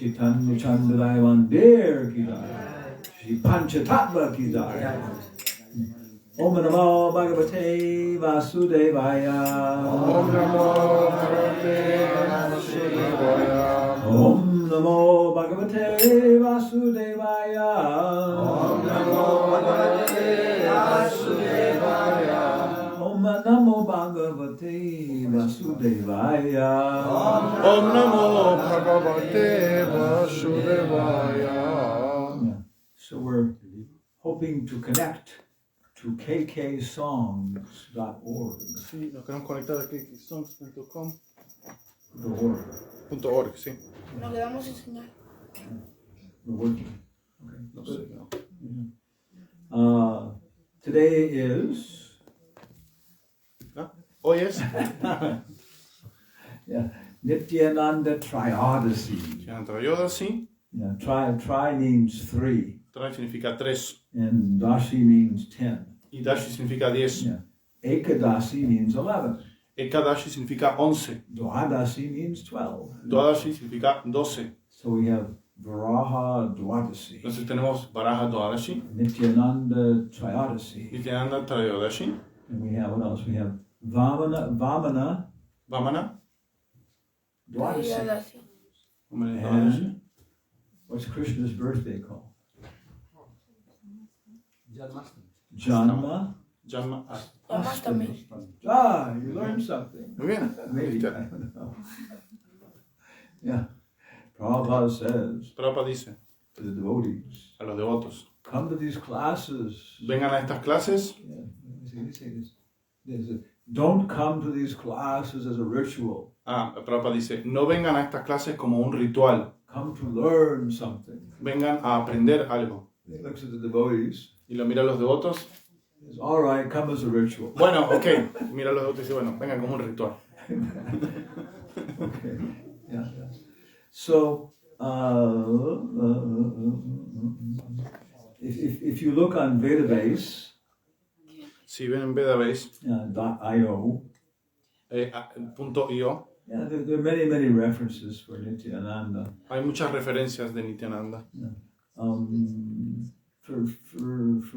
Chaitanya Chandrai Mandir ki jai, Shri Panchatattva ki jai. Om Namo Bhagavate Vasudevaya. Om Namo Bhagavate Vasudevaya. Om Namo Bhagavate Vasudevaya. Om Namo Bhagavate Vasudevaya. Om Namo Bhagavate Vasudevaya. Om Namo Bhagavate Vasudevaya. So we're hoping to connect to kksongs.org. Sí, nos queremos conectar a kksongs.com. .org. Sí. Nos quedamos sin señal. We're working. Okay. No sé, no. Today is Hoy es Nityananda Triodasi. Triodasi. Yeah, tri means three, Tri significa 3 and Dashi means 10. y Dashi significa 10. Yeah. Ekadasi means 11. Ekadashi significa 11. Dwadasi means 12. Dwadashi significa 12. So we have Varaha Dwadasi, Entonces tenemos Varaha Dwadashi, Nityananda Triodasi, Nityananda Triyodashi, and we have what else? We have Vamana Vamana, Dwadasi. Dwadashi. And what's Krishna's birthday called? Janma. Janma. Janmashtami. Ah, you learned something. Muy bien. Maybe, I don't know. Yeah. Prabhupada says Prabhupada dice to the devotees, a los devotos, come to these classes. vengan a estas clases. Yeah, let me say this. Don't come to these classes as a ritual. Prabhupada dice, no vengan a estas clases como un ritual. Come to learn something. Vengan a aprender algo. He looks at the devotees. Y lo mira a los devotos. Says, all right, come as a ritual. Bueno, ok. Mira a los devotos y dice, bueno, vengan como un ritual. Okay. Yeah. So, if you look on Vedabase, Si ven en Vedabase, .io, .io, yeah, there are many references for Nityananda. hay muchas referencias de Nityananda. For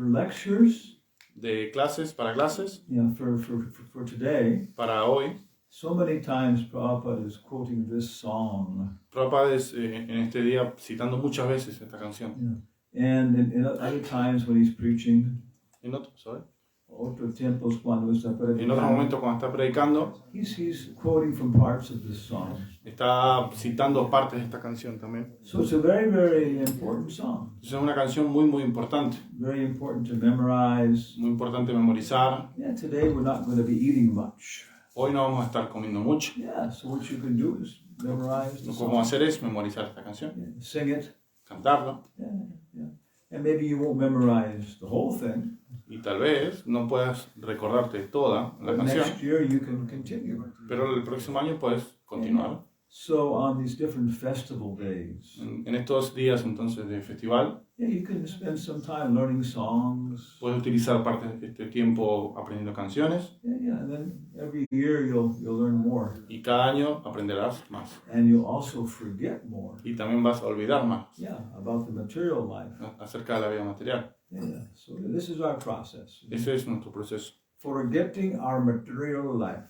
lectures, De clases, para clases, for today, para hoy, So many times Prabhupada is quoting this song. Prabhupada es en este día citando muchas veces esta canción. And in other times when he's preaching, En otros templos cuando está predicando, momentos cuando está predicando, he's quoting from parts of this song. está citando partes de esta canción también. So it's a very, very important song. Es una canción muy, muy importante. Very important to memorize. Muy importante memorizar. Yeah, today we're not going to be eating much. Hoy no vamos a estar comiendo mucho. Yeah, so what you can do is memorize the Lo que song. vamos a hacer es memorizar esta canción. Yeah, sing it. Cantarla. Yeah. And maybe you won't memorize the whole thing. Y tal vez no puedas recordarte toda la But canción. next year you can continue. Pero el próximo año puedes continuar. So on these different festival days, En estos días entonces de festival, yeah, you can spend some time learning songs. puedes utilizar parte de este tiempo aprendiendo canciones. Yeah, and then every year you'll learn more. Y cada año aprenderás más. And you'll also forget more. Y también vas a olvidar más Yeah, about the material life. acerca de la vida material. Yeah, so this is our process. Ese es nuestro proceso. Forgetting our material life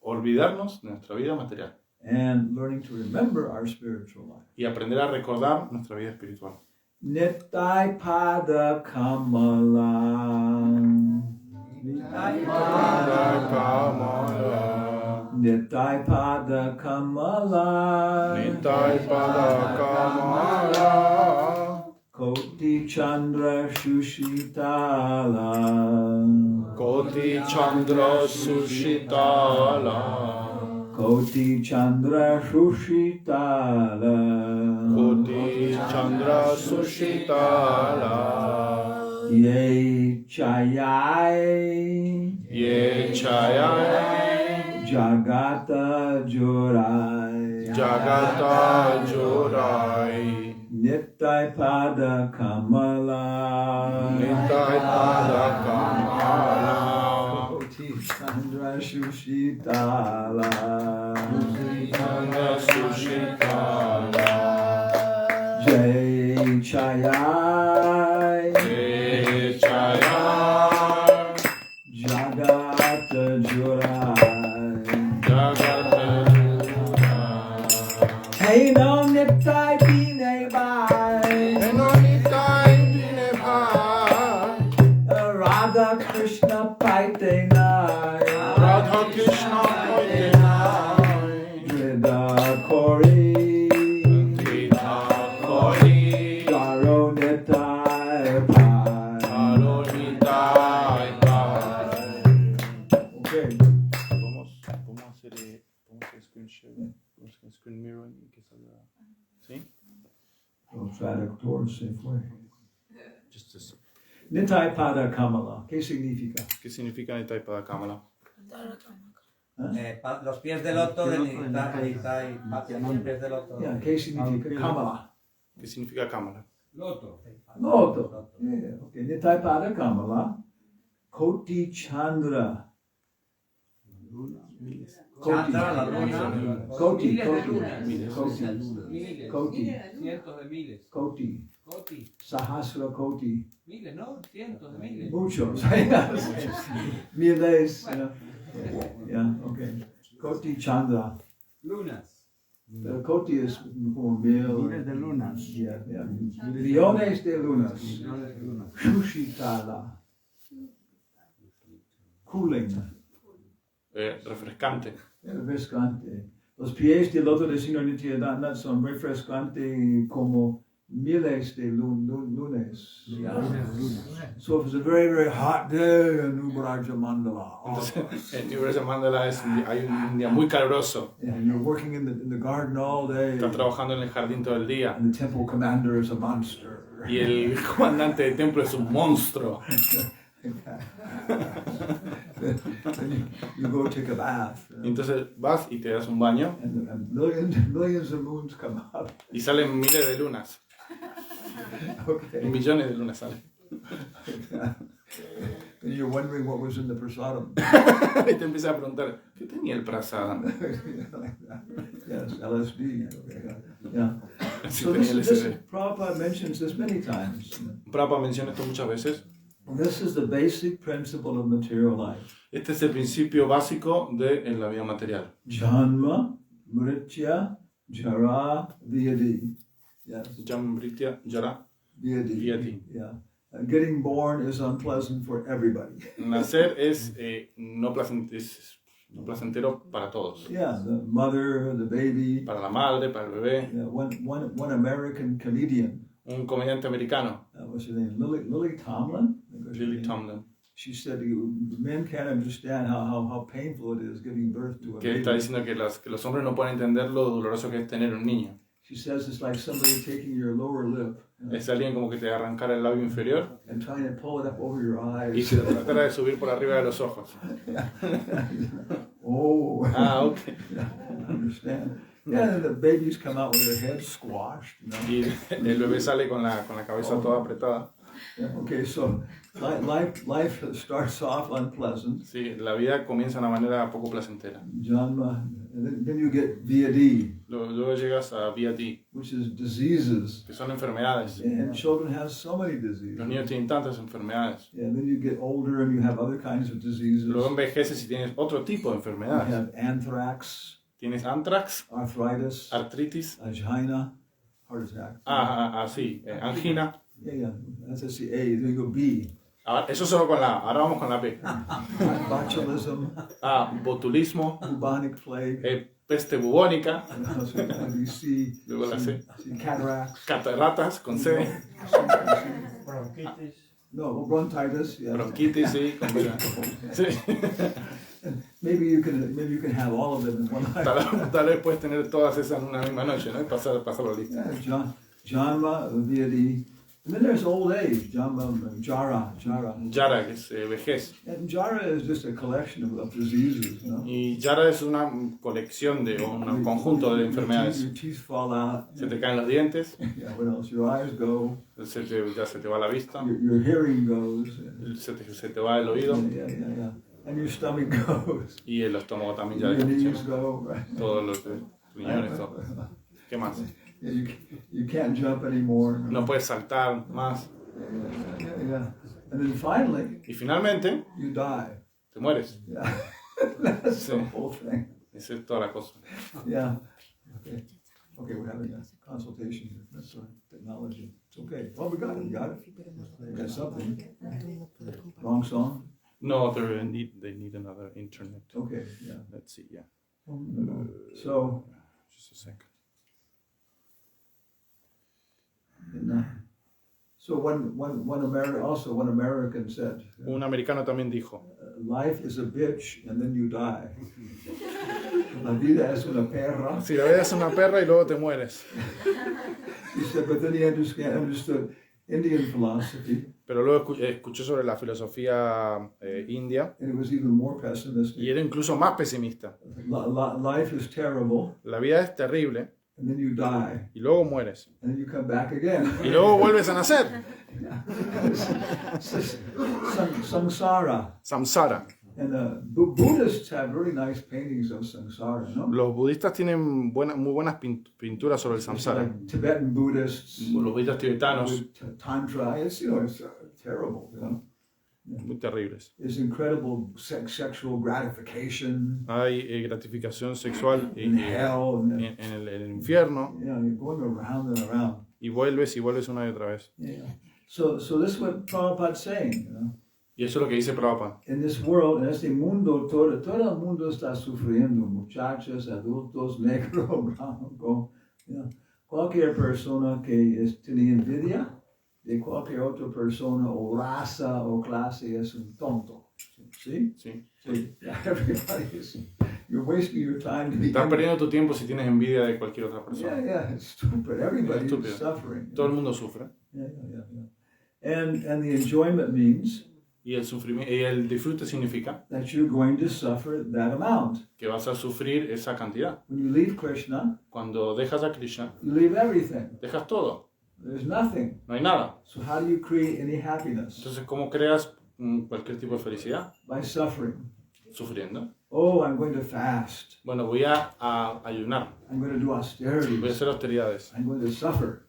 Olvidarnos de nuestra vida material. and learning to remember our spiritual life. Y aprender a recordar nuestra vida espiritual. Nitai pada kamala. Nitai pada kamala. Nitai pada kamala. Nitai pada kamala. Koti Chandra Shushitala. Koti Chandra Sushitala. Koti Chandra Shushitala. Koti Chandra Sushitala. Ye Chayai. Ye Chayai. Jagata Jorai. Jagata Jorai. Nitai Pada Kamala. Nitai Pada Kamala. Koti Chandra Shushitala. Chandra Sushitala. Jai Chayai. Ye Chayai. Jagata Jorai. Jagata Jorai. Hey no Nitai Bine Bai. Nitai Bine Bhai. Radha Krishna Paite Nai. Radha Krishna Paitenai. Drida Kori. Drita Kori. Daro Nitai Pai. Aro Nitai Bhai. Okay. Vamos a hacer screen share, screen mirroring y que salga. ¿Sí? We'll try to towards safe way. Just this. Nitai Pada Kamala. ¿Qué significa? ¿Qué significa Nitai Pada Kamala? Los pies de loto de Nitai, los pies de loto. Yeah, ¿qué significa Kamala? ¿Qué significa Kamala? Loto. Loto. Yeah, okay. Nitai Pada Kamala. Koti Chandra. Chandra, la luna. Koti. Miles de Koti. lunas. Koti. Miles. Koti. Cientos de miles. Koti. Coti. Sahasra Koti. Miles, ¿no? Cientos de miles. Muchos. Miles. Yeah, okay. Koti Chandra. Lunas. Koti es como mil. Miles de lunas. Yeah. Millones de lunas. Shushitala. Cooling. Refrescante. Refrescante. Los pies del loto de Señor Nityananda son refrescantes como miles de lunes. So if it's a very, very hot day in Ubaraja Mandala, Entonces, en New Braja Mandala hay un día muy caluroso. and you're working in the garden all day, Estás trabajando en el jardín todo el día. and the temple commander is a monster. Y el comandante del templo es un monstruo. Then you go take a bath, Y entonces vas y te das un baño and millions of moons come up. y salen miles de lunas. Okay. Millones de lunas salen. And you're wondering what was in the prasadam. Y te empiezas a preguntar, ¿qué tenía el prasada? Yes, LSD. Okay. Yeah. Sí, So tenía this LSD. Prabhupada mentions this many times. Prabhupada menciona esto muchas veces. This is the basic principle of material life. Este es el principio básico en la vida material. Janma, Mritya, Jara, Vyadi. Yes, Jam Britya Yara Vyadi. Vyadi. Yeah. Getting born is unpleasant for everybody. Nacer es no placentero para todos. Yeah, the mother, the baby. Para la madre, para el bebé. Yeah, one American comedian, Un comediante americano, what's her name? Lily Tomlin? I think was her Lily name. Tomlin, She said men can't understand how painful it is giving birth to a que está baby. diciendo que los hombres no pueden entender lo doloroso que es tener un niño. She says it's like somebody taking your lower lip, Es alguien como que te arrancara el labio inferior and trying to pull it up over your y eyes. se tratara de subir por arriba de los ojos. Oh, Ah, ok. I understand. Yeah, and the babies come out with their heads squashed. Y el bebé sale con la cabeza toda apretada. Yeah, okay, so life starts off unpleasant. Sí, la vida comienza de una manera poco placentera. Janma, and then you get Vyadi, Luego llegas a VID, which is diseases. que son enfermedades. And children have so many diseases. Los niños tienen tantas enfermedades. And then you get older and you have other kinds of diseases. Luego envejeces y tienes otro tipo de You enfermedades. have anthrax, Tienes anthrax, arthritis, artritis, angina, heart attack. sí, angina. Yeah, that's the A. Then you go B. Ahora, eso solo con la A. Ahora vamos con la B. Botulism, Botulismo, bubonic plague. peste bubónica. You see Luego la C. cataracts. Cataratas con C. Bronquitis. No, bronchitis. Yeah. Bronquitis, sí. Sí. Maybe you can have all of them in one life. Tal vez puedes tener todas esas en una misma noche, ¿no? Y pasar la lista. Yeah, Janma, Vyadi. And then there's old age, Janma, Jara. Yara, que es vejez. And Jara is just a collection of diseases, you know. Y Yara es una colección o un conjunto de enfermedades. Your teeth fall out. Se te caen los dientes, Yeah, what else? Your eyes go. ya se te va la vista, Your hearing goes. se te va el oído Yeah. And your stomach goes. y el estómago también ya Your knees funciona. go. Right. Todos los riñones, todo. ¿Qué más? Yeah, you can't jump anymore. No puedes saltar más. Yeah. And then finally, Y finalmente, you die. te mueres. Yeah. That's Sí. the whole thing. Esa es toda la cosa. Yeah. Okay, we're having a consultation here. That's technology. It's okay. Well, we got it. We got something. Wrong song? No, they need another internet. Okay, yeah. Let's see, yeah. So, Just a second. so one American said, Un americano también dijo, life is a bitch and then you die. La vida es una perra. si la vida es una perra y luego te mueres. He said, but then he understood Indian philosophy, Pero luego escuché sobre la filosofía india and it was even more pessimistic. y era incluso más pesimista. Life is terrible, La vida es terrible and then you die, y luego mueres. and then you come back again. Y luego vuelves a nacer. Samsara. Samsara. And Buddhists have really nice paintings of samsara, no? Los budistas tienen muy buenas pinturas sobre el samsara. Like Tibetan Buddhists, Los budistas tibetanos, with Tantra, it's terrible, you know. muy terribles. There's incredible sexual gratification Hay gratificación sexual in hell, and en el infierno you're going around and around. y vuelves una y otra vez. Yeah. So this is what Prabhupada's saying, you know. Y eso es lo que dice Prabhupada. In this world, en este mundo, todo el mundo está sufriendo, muchachos, adultos, negro, blanco. Yeah. Cualquier persona que tiene envidia de cualquier otra persona o raza o clase es un tonto. ¿Sí? Sí. Sí. Everybody is. You're wasting your time to be. Estás perdiendo tu tiempo si tienes envidia de cualquier otra persona. Yeah, it's stupid. Everybody Estúpido. is suffering. Todo el mundo sufre. Yeah. And the enjoyment means Y el sufrimiento y el disfrute significa that you're going to suffer that amount. que vas a sufrir esa cantidad. When you leave Krishna, Cuando dejas a Krishna, you leave everything. dejas todo. There's nothing. No hay nada. So how do you create any happiness? Entonces, ¿cómo creas cualquier tipo de felicidad? By suffering. Sufriendo. Oh, I'm going to fast. Bueno, voy a ayunar. I'm going to do Voy a austerities. hacer austeridades. I'm going to suffer.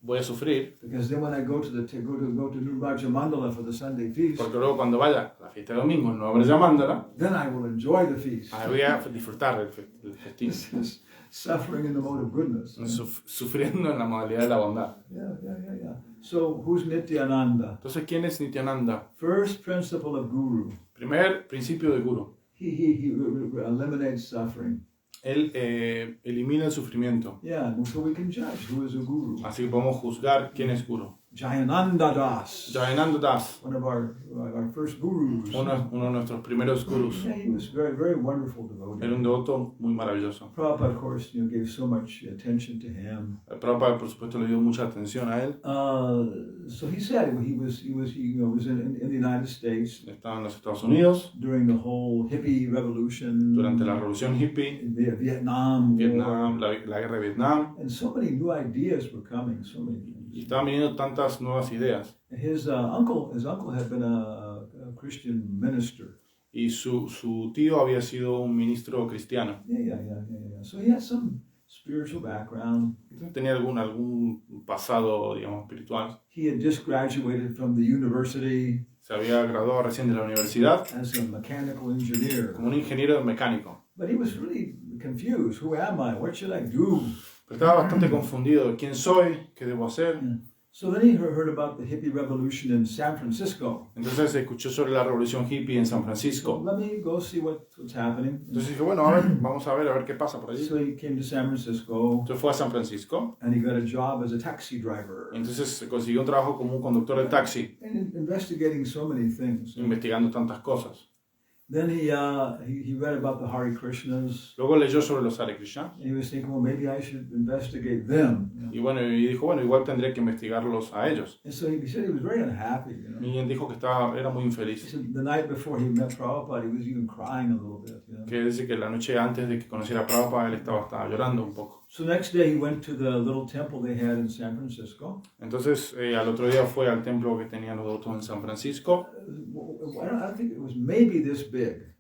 voy a sufrir, because then when I go to Nurbaja Mandala for the Sunday feast, porque luego cuando vaya a la fiesta de domingo en Nueva Mandala, then I will enjoy the feast. ahí voy a disfrutar del festín. This is suffering in the mode of goodness. Sufriendo en la modalidad de la bondad. Yeah. So who's Nityananda? Entonces, ¿quién es Nityananda? First principle of Guru. Primer principio de Guru. He eliminates suffering. Él elimina el sufrimiento. Yeah, so we can judge who is a guru. Así que podemos juzgar quién es Guru. Jayananda Das, Jayananda Das, one of our first gurus. uno de nuestros primeros gurus. Yeah, he was very, very wonderful devotee. Era un devoto muy maravilloso. Prabhupada, of course, gave so much attention to him. Prabhupada, por supuesto, le dio mucha atención a él. So he said he was in the United States Estaba en los Estados Unidos during the whole hippie revolution. durante la revolución hippie, in Vietnam War. la guerra de Vietnam, And so many new ideas were coming, so many things. y estaban viniendo tantas nuevas ideas. His uncle had been a Christian minister. Y su tío había sido un ministro cristiano. Yeah. So he had some spiritual background. Entonces tenía algún pasado, digamos, espiritual. He had just graduated from the university Se había graduado recién de la universidad as a mechanical engineer. como un ingeniero mecánico. But he was really confused. Who am I? What should I do? Pero estaba bastante confundido. ¿Quién soy? ¿Qué debo hacer? So then he heard about the hippie revolution in San Francisco. Entonces escuchó sobre la revolución hippie en San So Francisco. let me go see what's happening. Entonces dije, bueno, vamos a ver qué pasa por allí. So he came to San Francisco Entonces fue a San Francisco. and he got a job as a taxi driver. Entonces consiguió un trabajo como un conductor de taxi, And investigating so many things. investigando tantas cosas. Then he read about the Hare Krishnas. Luego leyó sobre los Hare Krishna. And he was thinking, well, maybe I should investigate them. Y bueno, y dijo, bueno, igual tendría que investigarlos a ellos. And so he said he was very unhappy. Y él dijo que era muy He infeliz. said the night before he met Prabhupada, he was even crying a little bit. Que dice que la noche antes de que conociera a Prabhupada, él estaba llorando un poco. So the next day he went to the little temple they had in San Francisco. Entonces, al otro día fue al templo que tenían los devotos en San Francisco. I don't think it was maybe this big.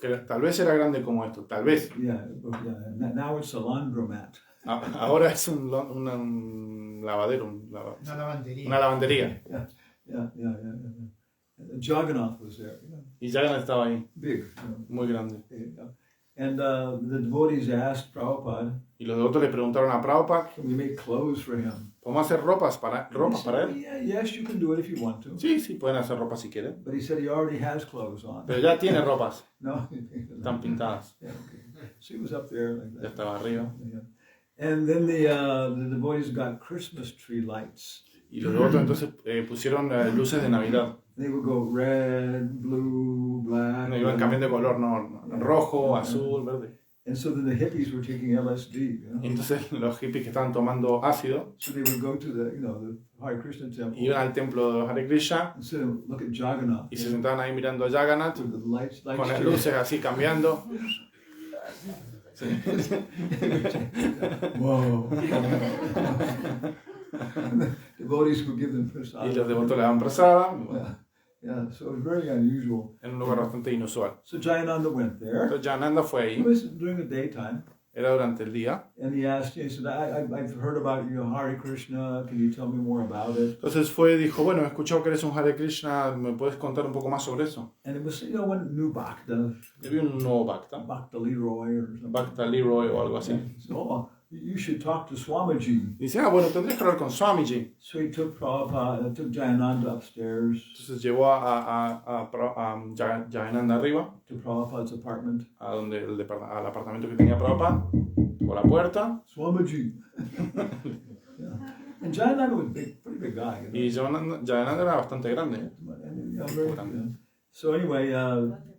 Que tal vez era grande como esto, tal vez. Yeah. Now it's a laundromat. Ahora es un lavadero, una lavandería. Yeah. Jagannath was there. Y Jagannath estaba ahí, Big. muy grande. And the devotees asked Prabhupada, Y los devotos le preguntaron a Prabhupada, can we make clothes for him? ¿podemos hacer ropas para él? Yeah, yes, you can do it if you want to. Sí, pueden hacer ropas si quieren. But he said he already has clothes on. Pero ya tiene ropas, No. están pintadas. Yeah, okay. So he was up there like Ya that. estaba arriba. Yeah. And then the devotees got Christmas tree lights. Y los devotos entonces pusieron luces de Navidad. They would go red, blue, black. No, iban cambiando de color, no, rojo, azul, verde. And so then the hippies were taking LSD. Y entonces los hippies que estaban tomando ácido So they would go to the Hare Krishna temple iban al templo de Hare Krishna and sit and look at Jagannath. y se sentaban ahí mirando a Jagannath With the lights con las showing. luces así cambiando. Sí. Whoa. Devotees would give them Y los prasad. devotos le daban prasada, Yeah, so it was very unusual. en un lugar bastante inusual. So Jayananda went there. Entonces Jayananda fue It ahí, was during the daytime. era durante el día. And he asked, he said, I've heard about you, Hare Krishna. Can you tell me more about it? Entonces fue y dijo, bueno, he escuchado que eres un Hare Krishna, ¿me puedes contar un poco más sobre eso? And it was, one new Bhakta, Había un nuevo Bhakta, Bhakta Leroy or something. Bhakta Leroy o algo así. So, you should talk to Swamiji. Y dice, bueno, tendrías que hablar con Swamiji. So he took Prabhupada, took Jayananda upstairs Entonces llevó a Jayananda arriba, to Prabhupada's apartment. al apartamento que tenía Prabhupada, por la puerta. Swamiji. Yeah. And Jayananda was a pretty big guy. Y Jayananda era bastante grande. And, very, So anyway,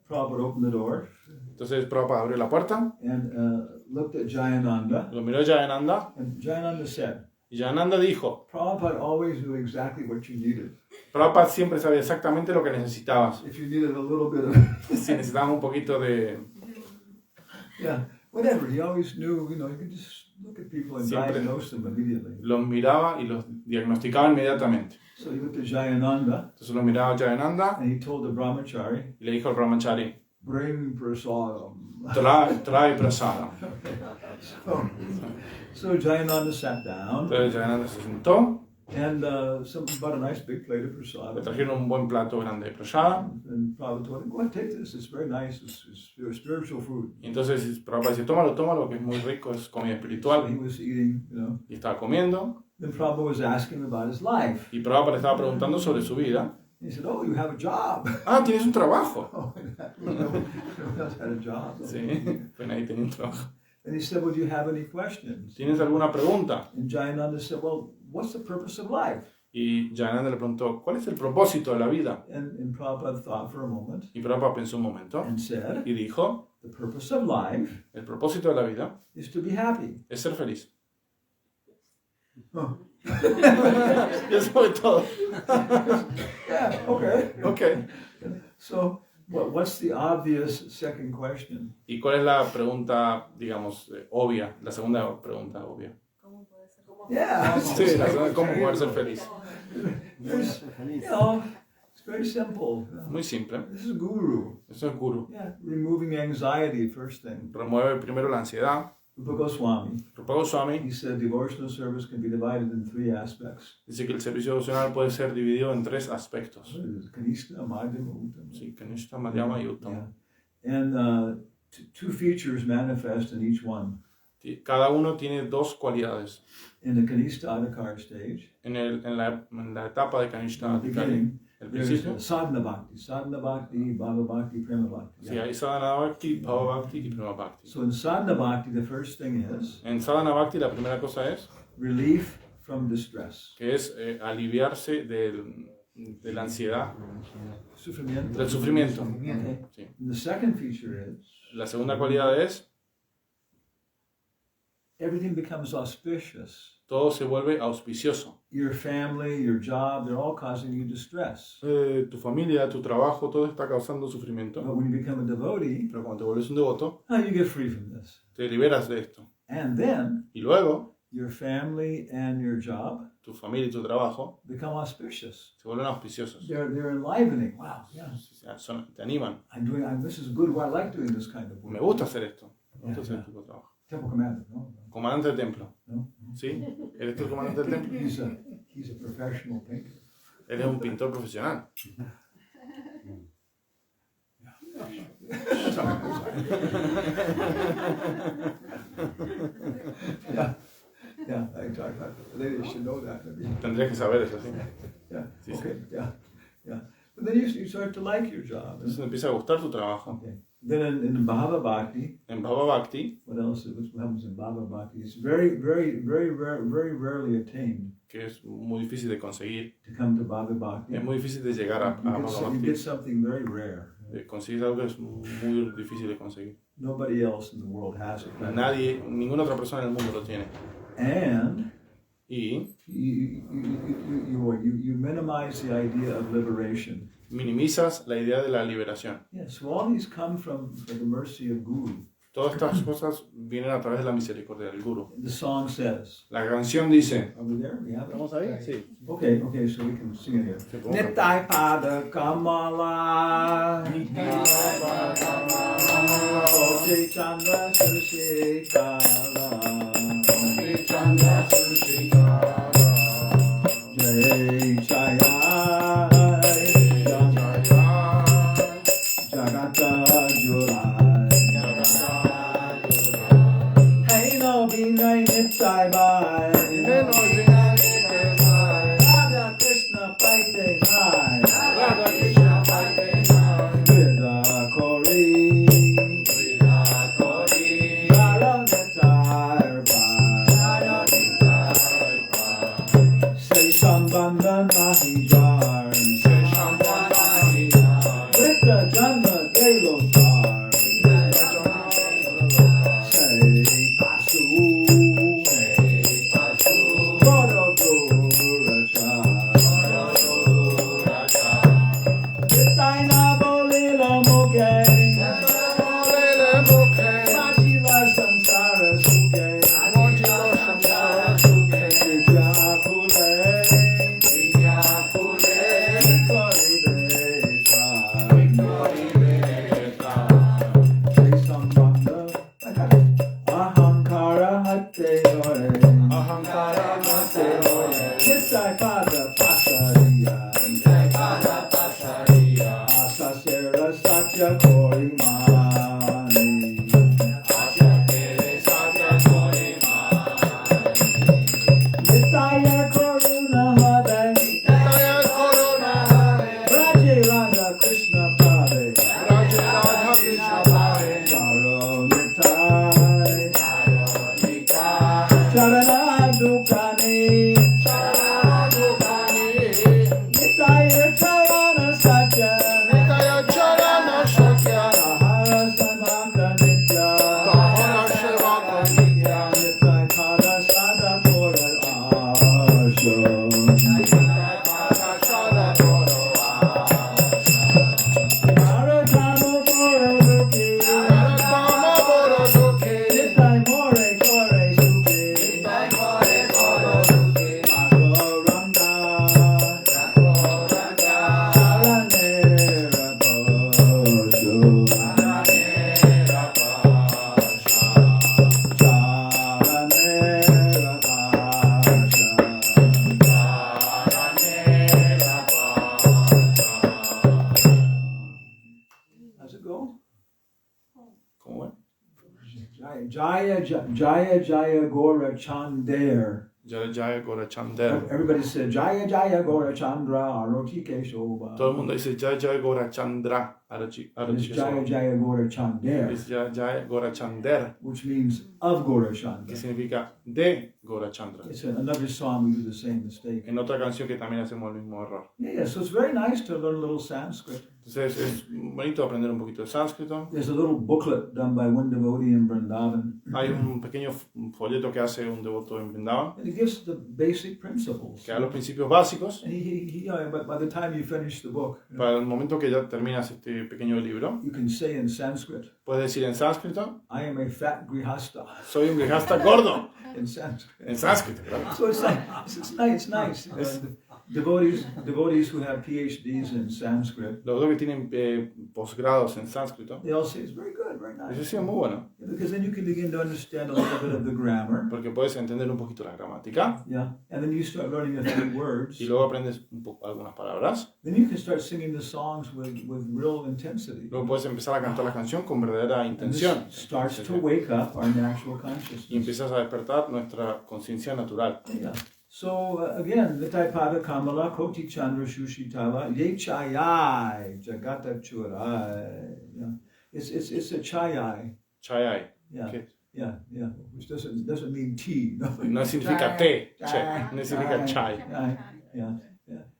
Prabhupada opened the door Entonces Prabhupada abrió la puerta, and looked at Jayananda. lo miró Jayananda, And Jayananda said, y Jayananda dijo, Prabhupada always knew exactly what you needed. Prabhupada siempre sabía exactamente lo que necesitabas. If you needed a little bit of, Si necesitabas un poquito de... yeah, whatever. He always knew, he could just look at people and Siempre. diagnose them immediately. Los miraba y los diagnosticaba inmediatamente. So he looked at Jayananda Entonces lo miraba Jayananda and he told the brahmachari, y le dijo al brahmachari, bring prasadam. trae prasada. So Jayananda sat down, Entonces Jayananda se sentó, and brought a nice big plate of le prasada. trajeron un buen plato grande de prasada. And Prabhupada told him, go ahead, take this. It's very nice. It's spiritual food. Y entonces Prabhupada dice, tómalo, que es muy rico, es comida So he espiritual. was eating, Y estaba comiendo. Then Prabhupada was asking him about his life. Y Prabhupada le estaba preguntando sobre su vida. He said, oh, you have a job. Ah, tienes un trabajo. Oh, no one else had a job. Sí, pues ahí tenía un trabajo. And he said, well, do you have any questions? ¿Tienes alguna pregunta? And Jayananda said, well, what's the purpose of life? Y Jayananda le preguntó, ¿cuál es el propósito de la vida? And Prabhupada thought for a moment Y Prabhupada pensó un momento and said, y dijo, the purpose of life el propósito de la vida is to be happy. es ser feliz. Oh. Y eso fue todo. Yeah, okay. Ok. So, what's the obvious second question? ¿Y cuál es la pregunta, digamos, obvia? La segunda pregunta obvia. Yeah. Sí, la segunda, ¿cómo poder ser feliz? There's, it's very simple. Muy simple. This is guru. Eso es guru. Yeah, removing anxiety, first thing. Remueve primero la ansiedad. Rupa Swami, Rupa Goswami he said devotional service can be divided in three aspects. dice que el servicio devocional puede ser dividido en tres aspectos. Kanishta, Madhyama, Uttama. Sí, Kanishta, Madhyama y Uttama. Yeah. And two features manifest in each one. Cada uno tiene dos cualidades. In the Kanishta Adhikar stage, En la etapa de Kanishta in the Adhikari, beginning, el there's principio, sadhana bhakti, bhava bhakti, prema bhakti. sí, hay Sadhana Bhakti, Bhava Bhakti y Prema Bhakti. So in sadhana bhakti, the first thing is En Sadhana Bhakti la primera cosa es relief from distress. que es aliviarse de la ansiedad, Sufrimiento. del sufrimiento. Okay. Sí. And the second feature is La segunda cualidad es everything becomes auspicious. todo se vuelve auspicioso. Your family, your job, they're all causing you distress. Tu familia, tu trabajo, todo está causando sufrimiento. But when you become a devotee, Pero cuando te vuelves un devoto, you get free from this. te liberas de esto. And then Y luego, your family and your job tu familia y tu trabajo become auspicious. se vuelven auspiciosos. They're enlivening. Wow, yeah. Te animan. This is good. I like doing this kind of work. Me gusta hacer esto. Me gusta hacer este tipo de trabajo. Temple commander, no? Comandante del templo. No? ¿Sí? ¿Eres tú el comandante del templo? He's a professional painter. Eres un pintor profesional. Yeah, exactly. Ladies should know that. Tendrías que saber eso, ¿sí? Yeah, Sí, okay, sí. yeah. But then you start to like your job. Entonces empieza a gustar tu trabajo. Okay. Then in Bhava Bhakti, En Bhava Bhakti, what happens in Bhava Bhakti? It's very rarely attained que es muy difícil de conseguir, to come to Bhava Bhakti. es muy difícil de llegar a Bhava You get Bhakti. something very rare. Conseguir algo que es muy difícil de conseguir. Nobody else in the world has it. Nadie, ninguna otra persona en el mundo lo tiene. And Y you minimize the idea of liberation. minimizas la idea de la liberación. Yeah, so all these come from the mercy of Guru. Todas estas cosas vienen a través de la misericordia del Guru. The song says, La canción dice, are we there? We have it? ¿estamos ahí? Sí. Okay, so we can sing it here. Sí, podemos cantar. Nittai Pada Kamala Oti Chandra Sushikala Jai Jaya Jagata Jurai Hey no Vinay Nittai Bai Radha Krishna Paite Hai Vida Kori Radha Nittai Bai Say Sambandha Nahi Jar With the Janma Gelo Tar Say Pasu Charana Dukani, Nitaya Charana Satya, Nitaya Charana Satya, Tahara Samaka Nitya, Tahara Sevaka Nitya, Nitaya Pada Sada Pura Asha, Tahara Sada Goro Maratama Pura Duki, Maratama Goro Duki, Nitaya More Kore Suki, Nitaya Kore Goro Duki, Akoranda, Rakoranga, Charanera Pasha, Aranera Pasha, Charanera Pasha. Aranera Pasha. How's it go? ¿Cómo va? Jaya Gora Chander. Jaya Jaya Gora Chander. Everybody said Jaya Gora Chandra Aroti Keshoba. Todo el mundo dice Jaya Jaya Gora Chandra. It's Jaya Gora Chander, Es Jaya Jaya Gora Chander, which means of Gora que Chandra. significa de Gora Chandra. It's another song we do the same mistake. En otra canción que también hacemos el mismo error. Yeah, so it's very nice to learn a little Sanskrit. Entonces es bonito aprender un poquito de sánscrito. There's a little booklet done by one devotee in Vrindavan. Hay un pequeño folleto que hace un devoto en Vrindavan, And it gives the basic principles. que da los principios básicos. And but by the time you finish the book, Para el momento que ya terminas este pequeño libro, you can say in Sanskrit, puedes decir en sánscrito, I am a fat grihasta soy un grihasta gordo. in Sanskrit. En sánscrito, ¿verdad? So it's like, it's nice. Devotees who have PhDs in Sanskrit, Los dos que tienen posgrados en sánscrito, they all say it's very good, very eso nice. sí es muy bueno, Because then you can begin to understand a little bit of the grammar. porque puedes entender un poquito la gramática Yeah. And then you start learning a few words. y luego aprendes un poco algunas palabras. Then you can start singing the songs with real intensity. Luego puedes empezar a cantar la canción con verdadera And intención. this starts to wake up our natural Y consciousness. empiezas a despertar nuestra conciencia natural. Yeah. So again, Nitaipada Kamala Koti Chandra Shushitava Yechayai Jagata Churai. Yeah. It's a chayai. Chayai. Yeah. ¿Qué? Yeah, which doesn't mean tea. No significa té, che, no significa chai. Yeah.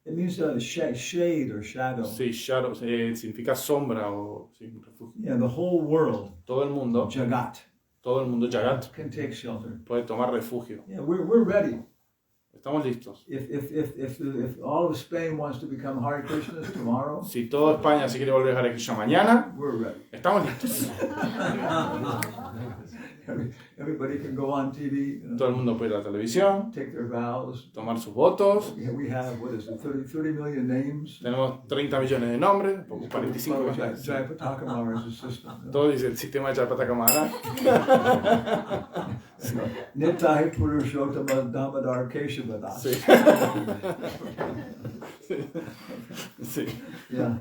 It means shade or shadow. Sí, shadow, significa sombra o sí, un refugio. Yeah, the whole world, Todo el mundo Jagat, Jagat, can take shelter. puede tomar refugio. Yeah, we're ready. Estamos listos. If all of Spain wants to become Hare Krishnas tomorrow, Si toda España se quiere volver a Hare Krishna mañana, we're ready. estamos listos. Everybody can go on TV, Todo el mundo puede ir a la televisión, take their vows. tomar sus votos. We have, what is it, 30 million names? Tenemos 30 millones de nombres, 45 millones. Jayapatakamara is a system. Todo dice el sistema de Charpata Kamara. Nitai Purushottama Damodar Keshavada. Sí. Sí. Yeah,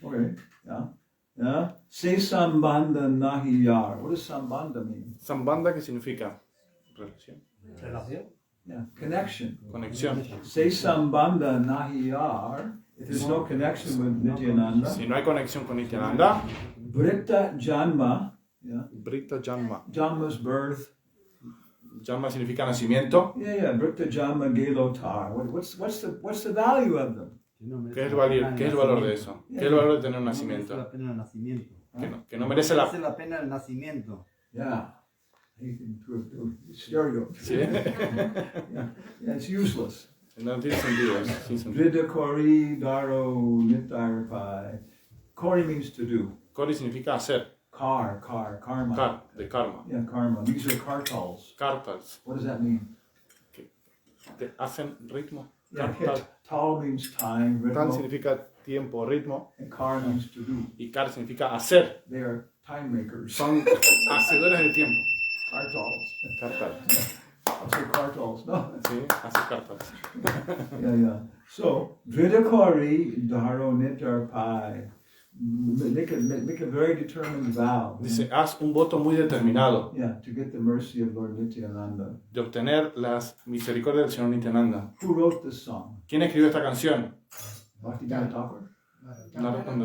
okay, yeah. Say Sambandha Nahi Yar. What does Sambandha mean? Sambandha, ¿qué significa? Relación. Relación. Yeah, connection. Conexión. Say Sambandha Nahi Yar. If there's no connection with Nityananda, Si no hay conexión con Nityananda, Britta Janma, yeah, Brita Janma. Janma's birth. Janma significa nacimiento. Yeah, Britta Janma Galotar. What's the value of them? ¿Qué es el valor de eso? ¿Qué es el valor de tener un nacimiento? No merece la pena el nacimiento. Que no merece la... Merece la pena el nacimiento. Yeah. Stereo. ¿Sí? Yeah, it's useless. No tiene sentido, es sin sentido. Vida Kori Daro Nitarapai. Kori means to do. Kori significa hacer. Karma. Kar, de karma. Yeah, karma. These are kartals. Kartals. What does that mean? Te hacen ritmo. Yeah, Kartal. tal means time, Tal rhythm, significa tiempo, ritmo. and kar means to do. Y kar significa hacer. They are time makers. Son hacedores de tiempo. Kartals. Kartals. I'll say kartals. No. Sí, hace kartals. Yeah. So, Vidakari Daro Nitarpai. Make a very determined vow. Dice, haz un voto muy determinado Yeah, to get the mercy of Lord Nityananda. de obtener las misericordias del Señor Nityananda. Who wrote this song? ¿Quién escribió esta canción? Bhaktivinoda Thakur? Narottam.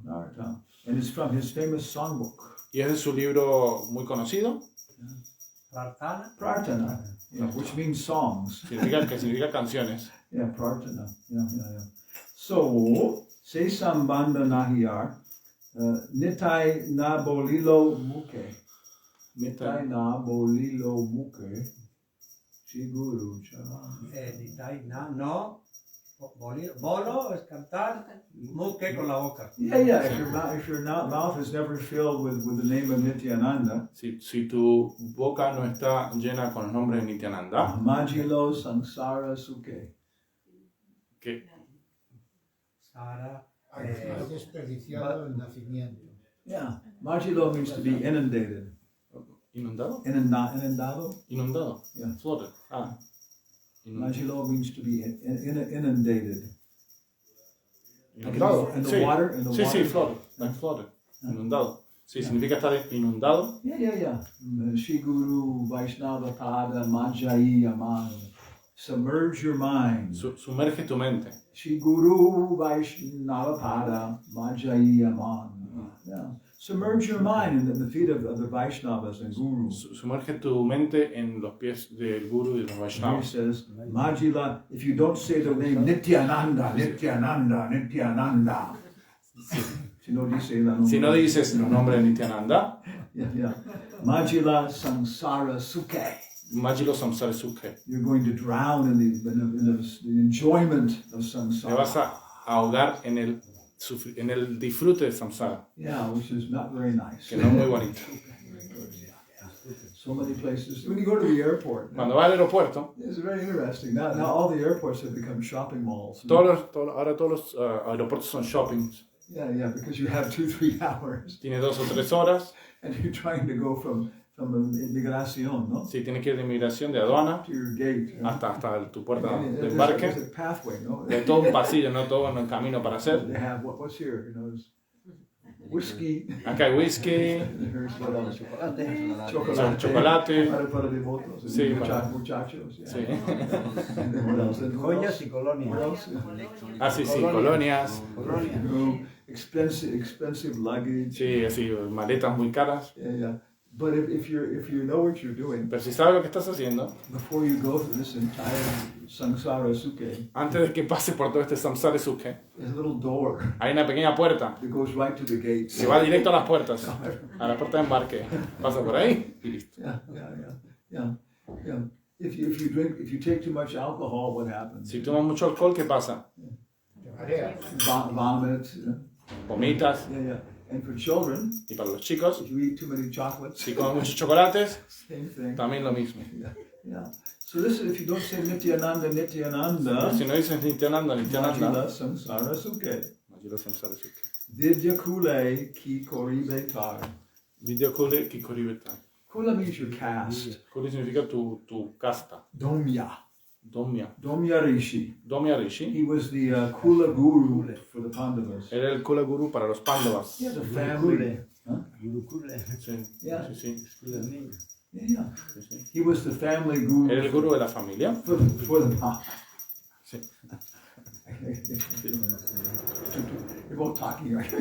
Narottam. And it's from his famous songbook. Y es de su libro muy conocido. Prarthana. Prarthana, which means songs. Que significa canciones. Yeah, prarthana. Yeah. So, se sambandha nahiyar, nitai na bolilo muke. Nitai na bolilo muke. Shri Guru Charan. Nitai na, no. Bolo es cantar, muke con la boca. Yeah. If your mouth is never filled with the name of Nityananda, Si tu boca no está llena con los nombres de Nityananda, Majilo Samsara Sukhe. que Sara. Ha desperdiciado el nacimiento. Yeah, Majilo means to be inundated. inundado, Inundado? Yeah. flooded. Majilo means to be inundated. Inundado. In the Sí, water? sí, flooded, like flooded, inundado. Sí, significa estar inundado. Yeah. Shri Guru Vaishnava Pada Majai Amana. Submerge your mind. Sumerge tu mente. Shri Guru Vaishnava Pada Majai Amana. Yeah. Submerge your mind in the feet of the Vaishnavas and Gurus. Sumerge tu mente en los pies del Guru y de los He Vaishnavas. says, Majila, if you don't say the name Nityananda. Si no dices el nombre de Nityananda, Yeah. Majila Samsara Sukhe. Majilo Samsara Sukhe. You're going to drown in the enjoyment of Te samsara. vas a ahogar en el disfrute de samsara, Yeah, which is not very nice. que no es muy bonito. So many places. When you go to the airport, Cuando vas al aeropuerto, it's very interesting. Now all the airports have become shopping malls. ahora todos los aeropuertos son shoppings. Yeah, because you have 2-3 hours, Tiene 2 o 3 horas. and you're trying to go from inmigración, no? Sí, tienes que ir de inmigración, de aduana, To your gate. hasta tu puerta And de there's embarque. a pathway, no? De todo un pasillo, no todo un camino para hacer. They have what's here, it's whiskey. Acá hay whisky, Here's what else? chocolate. Para devotos. Sí, para- Muchachos. Yeah. Sí. And then what else? And what Joyas else? y colonias. What else? Sí, colonias. Expensive luggage. Sí, así, maletas muy caras. Yeah. But if you know what you're doing, Pero si sabes lo que estás haciendo, before you go through this entire samsara sukhe, antes de que pases por todo este samsara sukhe, there's a little door hay una pequeña puerta that goes right to the gates. que va directo a las puertas, a la puerta de embarque. Pasa por ahí y listo. Yeah. If you take too much alcohol, what happens? Si tomas mucho alcohol, ¿qué pasa? Vomit. Vomitas. Yeah. And for children, Y para los chicos, if you eat too many chocolates, si comen muchos chocolates, same thing. también lo mismo. Yeah. So this is if you don't say Nityananda, Pero si no dices Nityananda, Majila Samsara Sukhe. Majilo samsara sukhe. Vidya Kule Ki Koribe Tar. Vidya kule ki koribeta. Kula means your caste. Kuli significa tu casta. Domya Rishi. Domya Rishi. He was the Kula Guru for the Pandavas. Era el Kula Guru para los Pándavas. He had a family. Gurukule. Sí, Yeah. sí. Yeah. Sí. He was the family guru Era el guru de la familia. for the Pandavas. Sí. You're both talking, right?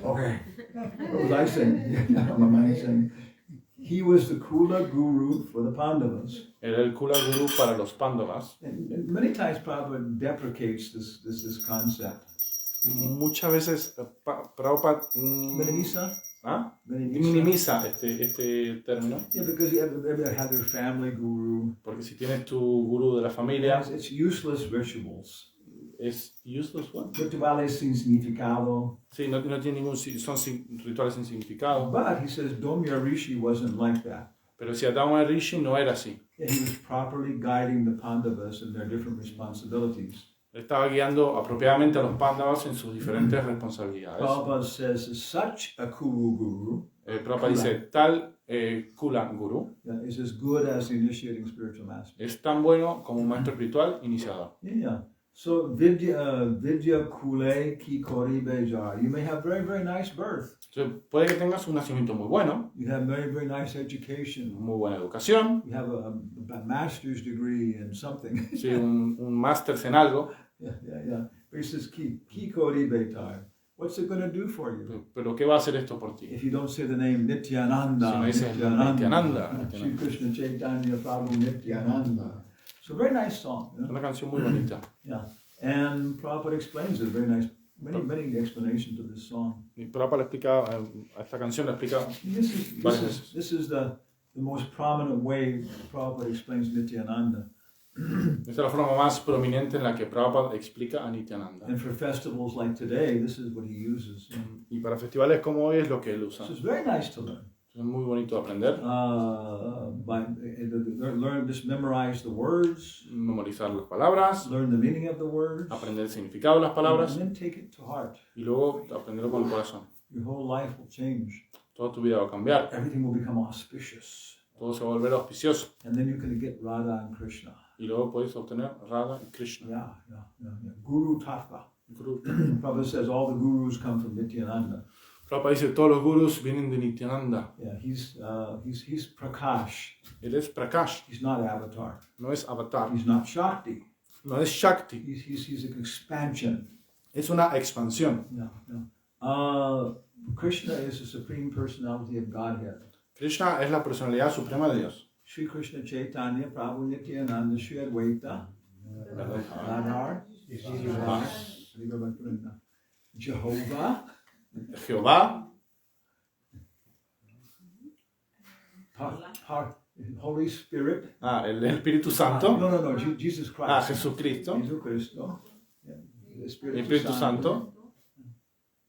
Okay. What was I saying? My mind saying. He was the Kula Guru for the Pandavas. Era el Kula Guru para los Pándavas. And many times Prabhupada deprecates this concept. Muchas veces Prabhupada minimiza este término. Yeah, because everybody had their family guru. Porque si tienes tu guru de la familia, It's useless rituals. es useless one. Rituales sin significado. Sí, no tiene son rituales sin significado. But he says Domya Rishi wasn't like that. Pero si Adama Rishi no era así. Yeah, he was properly guiding the Pandavas in their different responsibilities. Estaba guiando apropiadamente a los Pándavas en sus diferentes responsabilidades. Prabhupada says such a Kuru Guru Prabhupada dice, tal Kula Guru is as good as the initiating spiritual master. es tan bueno como un maestro espiritual iniciador. Yeah. So Vidya Kule Ki Koribe Jar. You may have very, very nice birth. Entonces, puede que tengas un nacimiento muy bueno, You have very, very nice education. muy buena educación, You have a master's degree in something. sí, un máster en algo. Yeah. But he says Ki Koribe Tar. what's it going to do for you? Pero ¿qué va a hacer esto por ti? If you don't say the name Nityananda, Si no dices Nityananda, Shri Krishna Chaitanya Prabhu Nityananda. So very nice song. Es una canción muy bonita. Yeah. And Prabhupada explains it very nice. Many explanations of this song. Y Prabhupada le explica, a esta canción le explica This is the most prominent way Prabhupada explains Nityananda. Esta es la forma más prominente en la que Prabhupada explica a Nityananda. And for festivals like today, this is what he uses. Y para festivales como hoy es lo que él usa. So it's very nice to learn. Es muy bonito aprender. Learn, just memorize the words. Memorizar las palabras. Learn the meaning of the words. Aprender el significado de las palabras. And then take it to heart. Y luego aprenderlo con el corazón. Your whole life will change. Toda tu vida va a cambiar. Everything will become auspicious. Todo se va a volver auspicioso. And then you can get Radha and Krishna. Y luego puedes obtener Radha y Krishna. Yeah. Guru Tattva. Guru. Prabhupada says all the gurus come from Nityananda. Prabhupada dice todos los gurus vienen de Nityananda. Yeah, he's Prakash. Él es Prakash. He's not Avatar. No es avatar. He's not Shakti. No es Shakti. He's an expansion. Es una expansión. Krishna is the supreme personality of Godhead. Krishna es la personalidad suprema de Dios. Shri Krishna Chaitanya Prabhu Nityananda Shri Advaita Radhar Jehovah Jehová, Holy Spirit. El Espíritu Santo. No, Jesus Christ. Jesucristo. Jesucristo. El Espíritu Santo.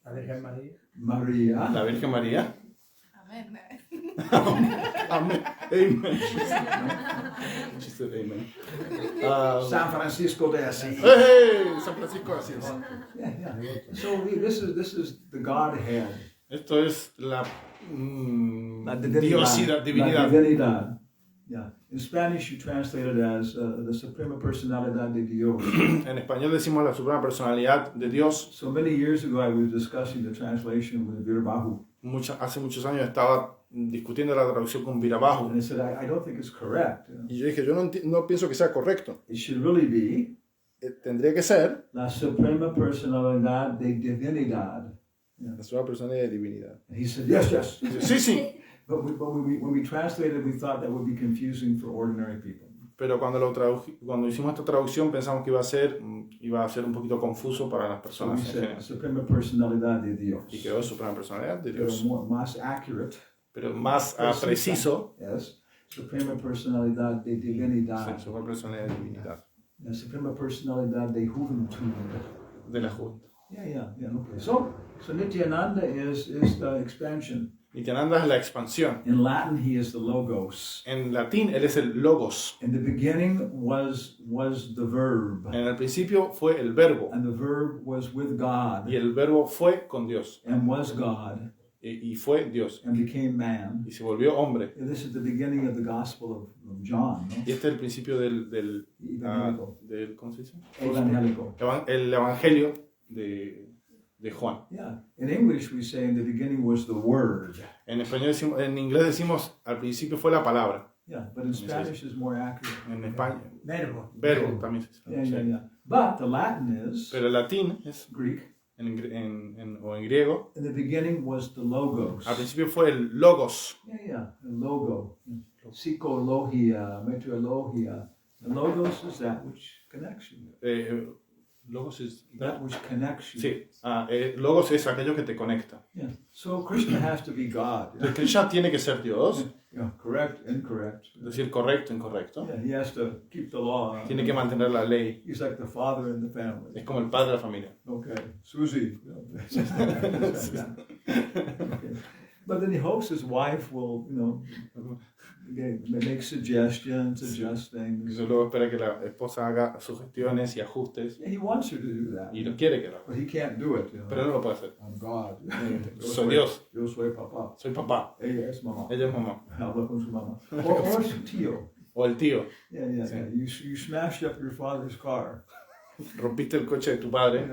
La Virgen María. María. La Virgen María. Amén. Amén. Amen. She said amen. San Francisco de Asís. Hey, San Francisco de Asís. Yeah. So this is the Godhead. Esto es la divinidad. divinidad. Yeah. In Spanish, you translate it as the Suprema Personalidad de Dios. En español decimos la suprema personalidad de Dios. So many years ago, I was discussing the translation with Virabahu. Hace muchos años estaba discutiendo la traducción con Virabahu. And I said, I don't think it's correct. Y yo dije, yo no pienso que sea correcto. It should really be Tendría que ser la Suprema Personalidad de Divinidad. la suprema personalidad de divinidad. And he said, yes. Sí. But when we translated, we thought that would be confusing for ordinary people. Pero cuando hicimos esta traducción pensamos que iba a ser un poquito confuso para las So personas we en said, general. Suprema Personalidad de Dios. Y quedó suprema personalidad de Pero Dios. más accurate. Pero más preciso, Yes. Suprema Personalidad de Divinidad. sí, suprema personalidad de divinidad. La Suprema Personalidad de Juventud. De la juventud. Yeah. Okay. So Nityananda is the expansion. Nityananda es la expansión. In Latin, he is the Logos. En latín, él es el logos. In the beginning was the verb. En el principio fue el verbo. And the verb was with God. Y el verbo fue con Dios. And was God. Y fue Dios. And became man. Y se volvió hombre. And this is the beginning of the Gospel of John. No? Y este es el principio del ¿cómo se dice? Evangelico. El evangelio de Juan. Yeah. In English, we say in the beginning was the Word. En español en inglés decimos al principio fue la palabra. Yeah, but in Spanish is more accurate. En España. Verbo. También se Yeah. dice. But the Latin is Pero el latín es Greek. o en griego. In the beginning was the Logos. Al principio fue el logos. Yeah, the logo. Psychologia, meteorologia. The Logos is that which connects you. Logos es That which connects you. sí. Logos es aquello que te conecta. Yeah. So Krishna has to be God. Entonces Krishna tiene que ser Dios. Yeah, correct, incorrect. Es decir, correcto, incorrecto. Yeah, he has to keep the law. Tiene que mantener la ley. He's like the father in the family. Es como el padre de la familia. Okay, Susie. Okay. But then he hopes his wife will, make suggestions, adjust things. Y luego espera que la esposa haga sugestiones y ajustes. Yeah, he wants her to do that. Y lo quiere que lo haga. But he can't do it. Pero no lo puede hacer. I'm God. Soy Dios. Yo soy papá. Soy papá. Ella es mamá. Ella es mamá. Habla con su mamá. Or su tío. O el tío. Yeah. You smashed up your father's car. Rompiste el coche de tu padre.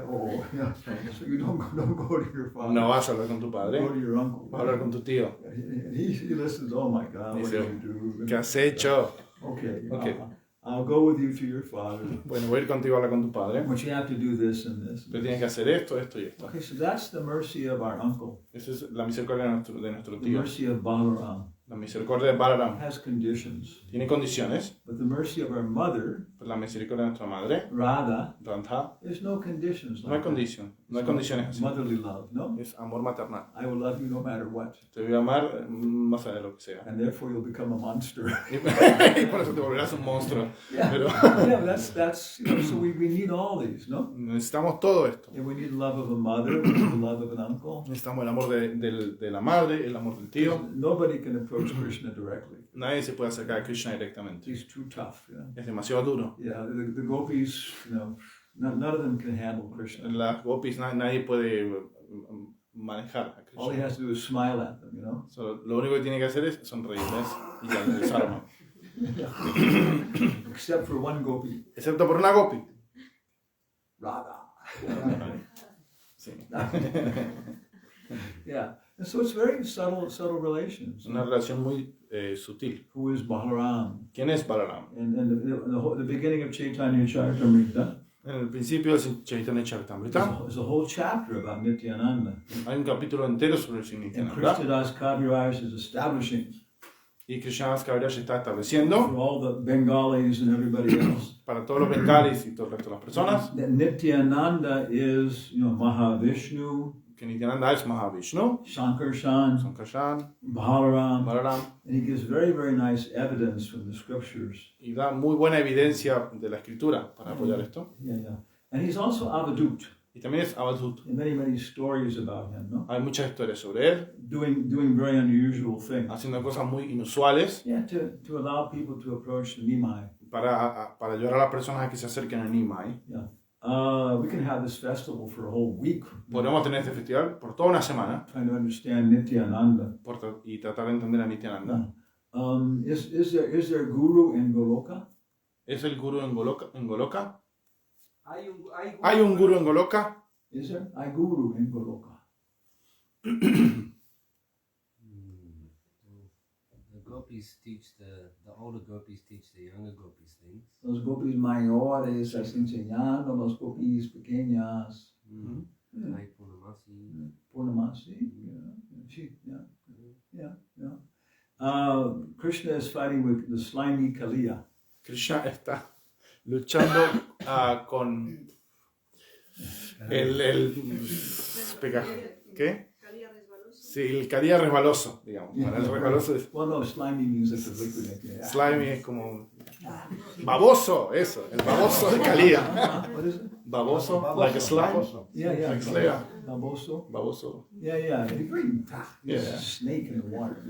Yeah. So you don't go to your father. No vas a hablar con tu padre. Go to your uncle. Vas a hablar con tu tío. He listens. Oh my God, what Dice, did you do? ¿qué has hecho? Okay. Okay. I'll go with you to your father. Bueno, voy a ir contigo a hablar con tu padre. But you have to do this and this. Pero tienes que hacer esto, esto y esto. Okay, so that's the mercy of our uncle. Esa es la misericordia de nuestro The tío. mercy of Balaram La misericordia de Balaram has conditions. tiene condiciones, But the mercy of our mother, pero la misericordia de nuestra madre, Radha, Radha, there's no conditions. no hay Like that. condición, no hay condiciones así. Motherly love, no? Es amor maternal. I will love you no matter what. Te voy a amar más allá de lo que sea. And therefore you'll become a monster. Y por eso te volverás un monstruo. Yeah, Pero yeah, that's you know, so we need all these, no? necesitamos todo esto. And we need the love of a mother, we need the love of an uncle. Necesitamos el amor de la madre, el amor del tío. Nobody can approach Krishna directly. Nadie se puede acercar a Krishna directamente. He's too tough. You know? Es demasiado duro. Yeah, the gopis, you know, none of them can handle Krishna. Las gopis nadie puede manejar a All he Krishna. has to do is smile at them, you know. So, lo único que tiene que hacer es sonreírles y ya les desarma. Except for one gopi, Excepto por una gopi. Radha. Sí. Yeah, and so it's very subtle relations. Una relación muy sutil. Who is Balaram? ¿Quién es Balaram? And the beginning of Chaitanya Charitamrita En el principio del Chaitanya Charitamrita is a whole chapter about Nityananda. hay un capítulo entero sobre el And Nityananda. Krishnadas Kaviraj is establishing Y Krishnadas Kaviraj está for estableciendo all the Bengalis and everybody else para todos los bengalis y todo el resto de las personas that Nityananda is, you know, Mahavishnu, que Nityananda es Mahavishnu, Sankarshan, Sankarshan, Balaram, Balaram, and he gives very, very nice evidence from the scriptures. y da muy buena evidencia de la escritura para apoyar esto. Yeah, yeah. And he's also Avadut. Y también es Avadhut. Many, many stories about him, no? Hay muchas historias sobre él, Doing very unusual things. haciendo cosas muy inusuales Yeah, to allow people to approach the Nimai. para ayudar a las personas a que se acerquen a Nimai. Yeah. We can have this festival for a whole week. Podemos tener este festival por toda una semana Trying to understand Nityananda. y tratar de entender a Nityananda. Is there guru in Goloka? ¿Es el gurú en Goloka? Hay un gurú en Goloka? Is there? I guru in Goloka. The gopis teach the older gopis teach the younger gopis things. Los gopis mayores están enseñando a los gopis pequeñas. Like Purnamasi. Purnamasi. Yeah. Krishna is fighting with the slimy Kaliya. Krishna está luchando con el ¿qué? Sí, el Kaliya resbaloso, digamos. Para el resbaloso es Well, no, slimy means it's a liquid. Yeah. slimy, es como baboso, eso, el baboso de Kaliya. What is it? Baboso, like a slime. Yeah. Like Slayer. Baboso. Baboso, Yeah. Yeah. Snake in the water.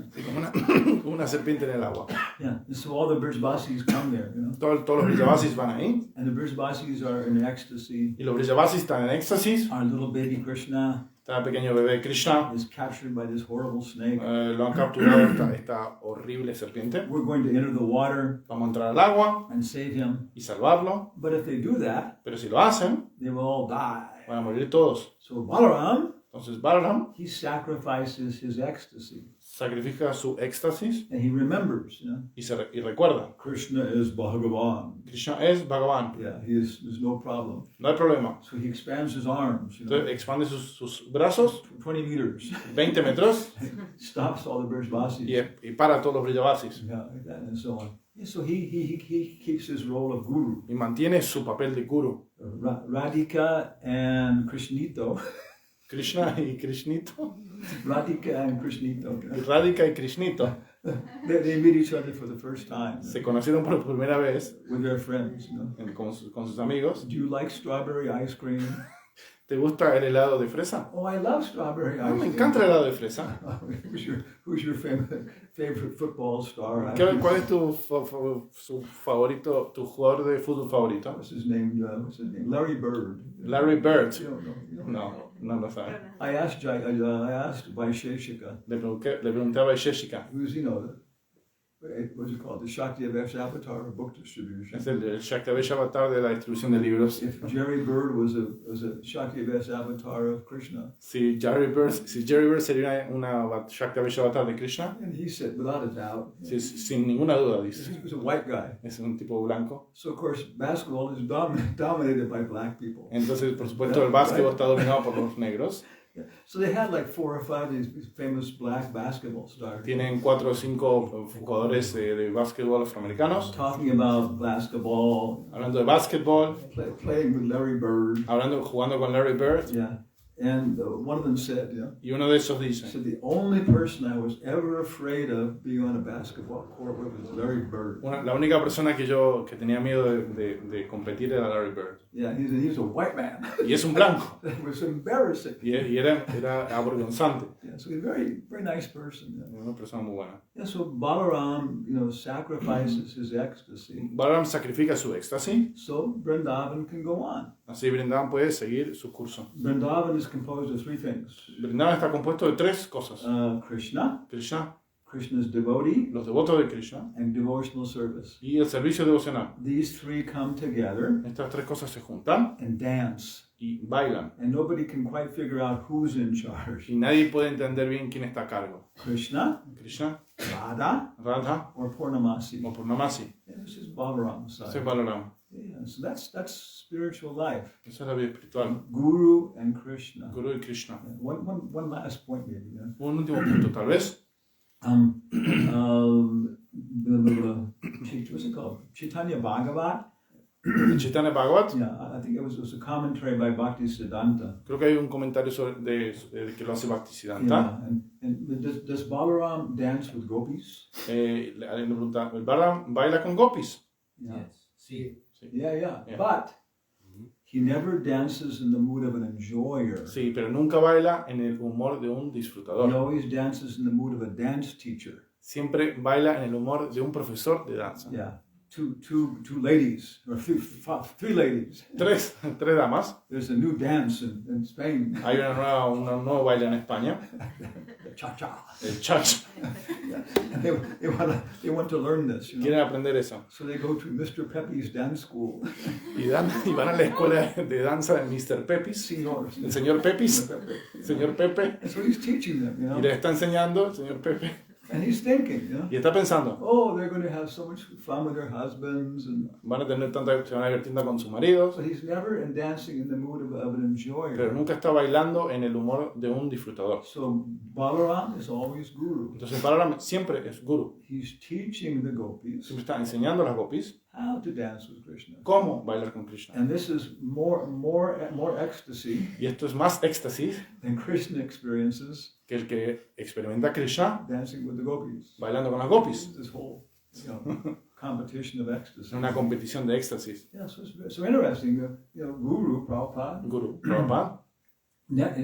como una serpiente en el agua. Yeah. And so all the Brijbasis come there, you know. Todos los Brijavasis van ahí, And the Brijbasis are in ecstasy. y los Brijavasis están en éxtasis. Our little baby Krishna Está el pequeño bebé Krishna, is captured by this horrible snake. lo han capturado esta horrible serpiente. We're going to enter the water Vamos a entrar al agua and save him. y salvarlo, But if they do that, pero si lo hacen, they will all die. van a morir todos. So Balaram, Entonces Balaram he sacrifices his ecstasy. sacrifica su éxtasis And he remembers, you know, y recuerda, Krishna is Bhagavan. Krishna es Bhagavan, Yeah, there's no problem. no hay problema. So he expands his arms, you know, Entonces expande sus brazos 20 meters, 20 metros stops all the Brijbasis. y para a todos los Brijavasis. Yeah, like that, and so on. Yeah, so he keeps his role of guru. Y mantiene su papel de guru. Radhika and Krishnito. Krishna y Krishnito, Radhika and Krishnito. Radhika y Krishnito They meet each other for the first time se conocieron por primera vez with their friends. You know? con sus amigos. Do you like strawberry ice cream? ¿Te gusta el helado de fresa? Oh, I love strawberry ice Me cream. encanta el helado de fresa. Who's your favorite football star? ¿Cuál es su favorito, tu jugador de fútbol favorito? What's his name? Larry Bird. Larry Bird. You don't know. No lo sabe. I asked Vaisheshika, Le pregunté a Vaisheshika. who's, you know, what's it called? The Shakti Avatar book distribution. Es el Shaktavesh Avatar de la distribución de libros. If Jerry Bird was a Shakti Avatar of Krishna, Si Jerry Bird sería una Shaktavesh Avatar de Krishna, and he said, without a doubt, sin ninguna duda, dice. he was a white guy. Es un tipo blanco. So of course, basketball is dominated by black people. Entonces, por supuesto, el básquetbol está dominado por los negros. Yeah. So they had like 4 or 5 of these famous black basketball stars Tienen 4 o 5 jugadores de básquetbol afroamericanos. talking about basketball, Hablando de básquetbol, playing with Larry Bird. jugando con Larry Bird. Yeah. And one of them said, Y uno de esos dice, the only person I was ever afraid of being on a basketball court with was Larry Bird. la única persona que tenía miedo de competir era Larry Bird. Yeah, he was a white man. Y es un blanco. It was embarrassing. Y era avergonzante. Yeah, so he's a very, very nice person. Yeah. Una persona muy buena. Yeah, so Balaram, sacrifices his ecstasy. Balaram sacrifica su éxtasis, So Vrindavan can go on. así Vrindavan puede seguir su curso. Vrindavan is composed of 3 things. Vrindavan está compuesto de 3 cosas. Krishna, Krishna, Krishna's devotee, los devotos de Krishna and devotional service. y el servicio devocional. These 3 come together Estas 3 cosas se juntan and dance. y bailan. And nobody can quite figure out who's in charge. Y nadie puede entender bien quién está a cargo. Krishna, Krishna, Radha, Radha or Purnamasi. o Purnamasi. And this is Balaram's Ese es side. Balaram. Yeah, so that's spiritual life. Esa es la vida espiritual. Guru and Krishna. Guru y Krishna. One last point maybe. Yeah? Un último punto, tal vez. What's it called? Chaitanya Bhagavat. En Chaitanya Bhagavat, Yeah, I think it was a commentary by Bhakti Siddhanta. creo que hay un comentario que lo hace Bhaktisiddhanta. Yeah, and does Balaram dance with gopis? Alguien le pregunta, ¿el Balaram baila con gopis? Yeah. Yes. See. Yeah. Yeah. But he never dances in the mood of an enjoyer. Sí, pero nunca baila en el humor de un He disfrutador. always dances in the mood of a dance teacher. Siempre baila en el humor de un profesor de danza. Yeah. Two ladies, or three ladies. Tres damas. There's a new dance in Spain. Hay un nuevo baile en España, The cha-cha. el chach. And they want to learn this, Quieren aprender eso. So they go to Mr. Pepe's dance school. Y van a la escuela de danza de Mr. Pepis, Seniors. el señor Pepis, Pepe. el señor Pepe, And so he's teaching them, y les está enseñando el señor Pepe. And he's thinking, Y está pensando, oh, they're going to have so much fun with their husbands, se van a divertiendo con sus maridos, but he's never dancing in the mood of an enjoyer. pero nunca está bailando en el humor de un disfrutador. So Balaram is always guru. Entonces Balaram siempre es guru, He's teaching the gopis siempre está enseñando a las gopis how to dance with Krishna. cómo bailar con Krishna. And this is more ecstasy Y esto es más éxtasis than Krishna experiences que el que experimenta Krishna dancing with the gopis. bailando con las gopis. This whole competition of ecstasy. Es una competición de éxtasis. Yeah, so it's so interesting. Guru Prabhupada Guru Prabhupada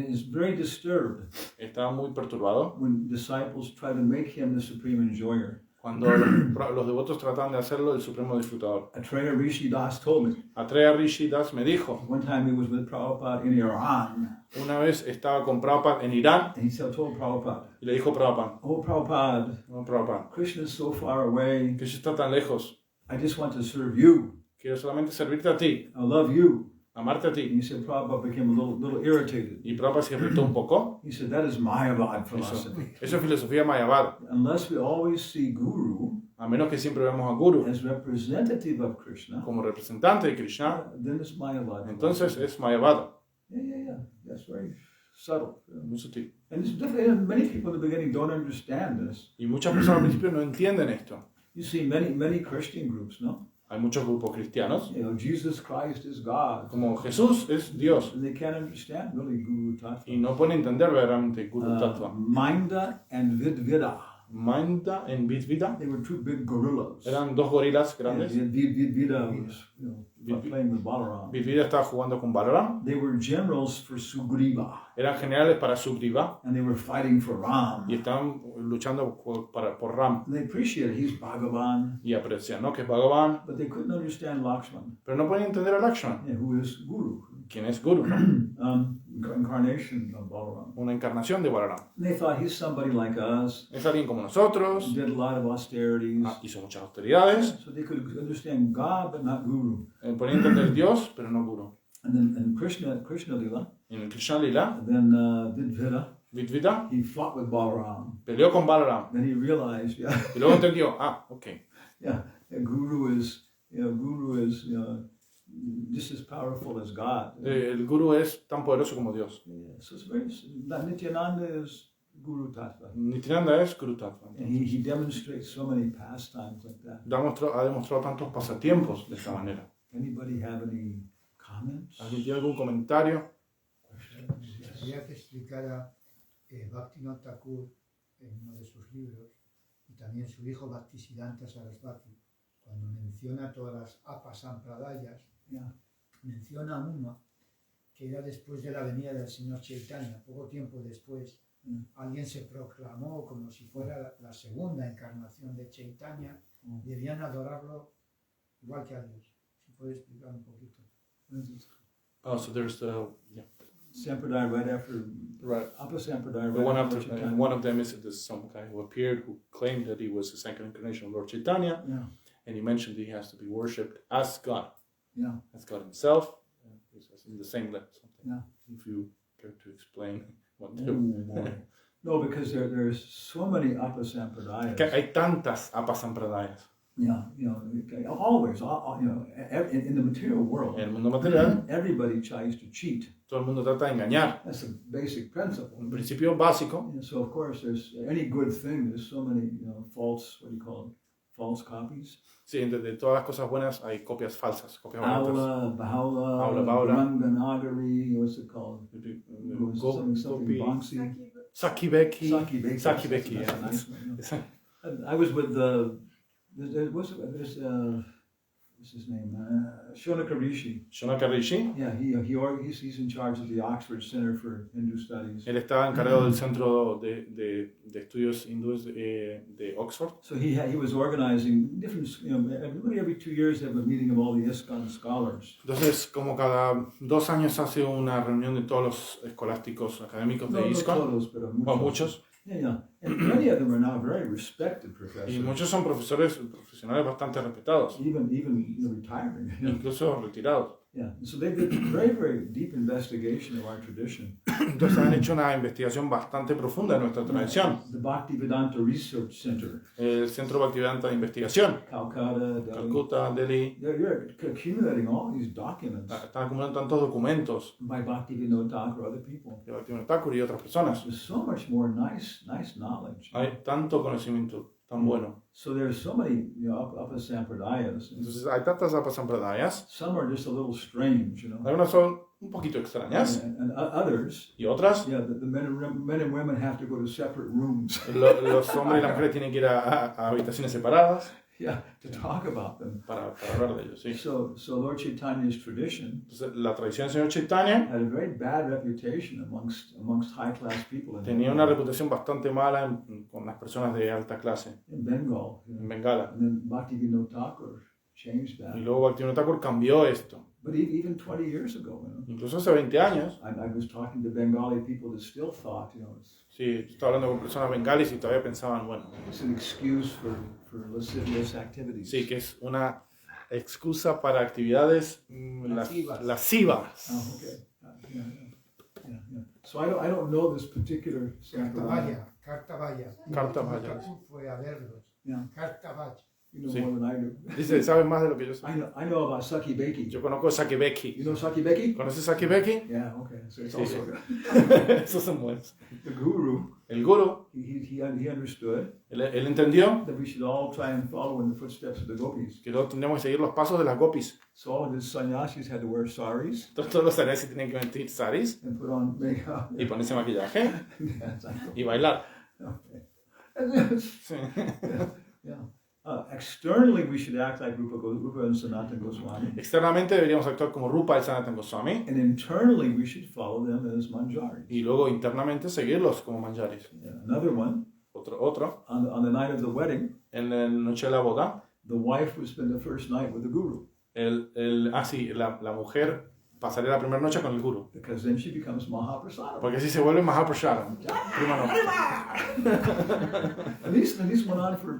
is very disturbed está muy perturbado when disciples try to make him the supreme enjoyer. cuando los devotos tratan de hacerlo el supremo disfrutador. Atreya Rishi Das told me Atreya Rishi Das me dijo, one time he was with Prabhupada in Iran, una vez estaba con Prabhupada en Irán and he told Prabhupada, y le dijo a Prabhupada, "Oh Prabhupada, no, Prabhupada, Krishna is so far away. Krishna está tan lejos, I just want to serve you. quiero solamente servirte a ti, I love you." amarte a And ti. he said Prabhupada became a little irritated. Y Prabhupada se irritó un poco. He said that is Mayavad philosophy. Eso es filosofía mayavad. Unless we always see Guru A menos que siempre vemos a Guru as representative of Krishna, como representante de Krishna, then it's Mayavad. entonces es mayavad. Yeah. That's very subtle. Muy sutil. And it's different. Many people in the beginning don't understand this. Y muchas personas al principio no entienden esto. You see many Christian groups, no? Hay muchos grupos cristianos, Jesus Christ is God. como Jesús es Dios, And they can't understand really Guru Tattva. y no pueden entender verdaderamente Guru Tattva. Minda and Vidvida. Mainda en Vidvida They were 2 big gorillas. eran 2 gorilas grandes. Vidvida was playing with Balaram. Vidvida estaba jugando con Balaram, They were generals for Sugriva. eran generales para Sugriva And they were fighting for Ram. y estaban luchando por Ram. And they appreciated he's Bhagavan. Y aprecian, ¿no? Que es Bhagavan, But they couldn't understand Lakshman, pero no pueden entender a Lakshman, who is Guru. quién es Guru, ¿no? incarnation of Balaram. una encarnación de Balaram. And they thought he's somebody like us, Es alguien como nosotros, did a lot of austerities, hizo muchas austeridades, so they could understand God but not Guru. podía entender Dios, pero no Guru. And then and Krishna Lila, En el Krishna Lila, then did Vita. Vidvita He fought with Balaram. peleó con Balaram. Then he realized, yeah, Y luego entendió, ok, yeah, that Guru is just as powerful as God. el Guru es tan poderoso como Dios. Yeah, so it's very, Nityananda is Guru Tattva. Nityananda es Guru Tattva. And he demonstrates so many pastimes like that. Ha demostrado tantos pasatiempos de esta manera. Anybody have any comments? ¿Alguien tiene algún comentario? Quería que explicara Bhaktivinoda Thakur en uno de sus libros, y también su hijo Bhaktisiddhanta Sarasvati, cuando menciona todas las apasampradayas, Yeah. menciona una que era después de la venida del señor Chaitanya, poco tiempo después. Alguien se proclamó como si fuera la segunda encarnación de Chaitanya, debían adorarlo igual que a Dios. Si puede explicar un poquito. Oh, so there's the Sampradaya right after, right. Apasampradaya The right one after after, Chaitanya. one of them is there's some guy who appeared who claimed that he was the second incarnation of Lord Chaitanya, Yeah, and he mentioned that he has to be worshipped as God, yeah. as God Himself, in the same level. Yeah. If you care to explain what Oh, boy. No, because there's so many Apasampradayas. que hay tantas apasampradayas Yeah, always, in the material world, en el mundo material. everybody tries to cheat. Todo el mundo trata de engañar. That's a basic principle. Un principio básico. And so, of course, there's any good thing. There's so many, false. What do you call them? False copies. Sí, de todas las cosas buenas hay copias falsas, copias baratas. Aula, Aula, Baula. Ranganagari. What's it called? Something Banksy. Sakibeki. Sakibeki. Sakibeki, That's a yeah. nice one, I was with what's his name? Shonaka Rishi. Shonaka Rishi. Yeah, he's in charge of the Oxford Center for Hindu Studies. Él estaba encargado del centro de estudios hindúes de Oxford. So he was organizing different, every 2 years they have a meeting of all the ISKCON scholars. Entonces, como cada 2 años hace una reunión de todos los escolásticos académicos de No ISKCON, todos, pero muchos. o muchos, Yeah. And many of them are now very respected professors. y muchos son profesionales bastante respetados, Even retiring. incluso retirados. Yeah. So they did very, very deep investigation of our tradition. Entonces han hecho una investigación bastante profunda de nuestra tradición. The Bhaktivedanta Research Center, El Centro Bhaktivedanta de Investigación, Calcutta, Delhi. Calcuta, Delhi, They're accumulating all these documents están acumulando tantos documentos by Bhaktivinoda Thakur or other people. de Bhaktivinoda Thakur y otras personas. There's so much more nice knowledge. Hay tanto conocimiento tan bueno. So there's so many, Apasampradayas. Entonces hay tantas apasampradayas. Some are just a little strange, Algunas son un poquito extrañas And others, y otras, yeah, the men and women have to go to separate rooms, los hombres y las mujeres tienen que ir a habitaciones separadas yeah, to talk about them. para hablar de ellos. Sí. So Lord Chaitanya's tradition Entonces la tradición del señor Chaitanya had a very bad reputation amongst high-class people tenía una reputación bastante mala con las personas de alta clase in Bengal. en Bengala. And then Bhaktivinoda Thakur changed that. Y luego Bhaktivinoda Thakur cambió esto. But even 20 years ago, Incluso hace 20 años, I was talking to Bengali people that still thought, sí, estaba hablando con personas bengalis y todavía pensaban, bueno, it's an excuse for lascivious activities. sí, que es una excusa para actividades lascivas. Oh, okay. Yeah. So I don't know this particular Sampradaya. Cartabaya. Cartabaya. Thakur fue a verlos. Yeah. Cartabaya. You know Sí. more than I do. Dice, ¿sabes más de lo que yo sé? I know about Saki Beki. Yo conozco Sakibeki. You know Saki Beki? ¿Conoces Sakibeki? Yeah, okay. So it's Sí, also sí. Esos son buenos. the guru. El guru, He understood él entendió that we should all try and follow in the footsteps of the gopis. que todos tendríamos que seguir los pasos de las gopis. So all of the sannyasis had to wear saris Todos los sannyasis tienen que vestir saris and put on makeup. y ponerse maquillaje Yeah, exactly. y bailar. Okay. Sí. Yeah. Externally, we should act like Rupa and Sanatana Goswami. Externamente deberíamos actuar como Rupa y Sanatana Goswami And internally, we should follow them as manjaris. y luego internamente seguirlos como manjaris. Yeah. Another one, Otro, on the night of the wedding, en la noche de la boda, the wife would spend the first night with the guru. la mujer pasaré la primera noche con el guru. Because then she becomes Mahaprasada. Porque así se vuelve Mahaprasada. Prima noche. And these went on for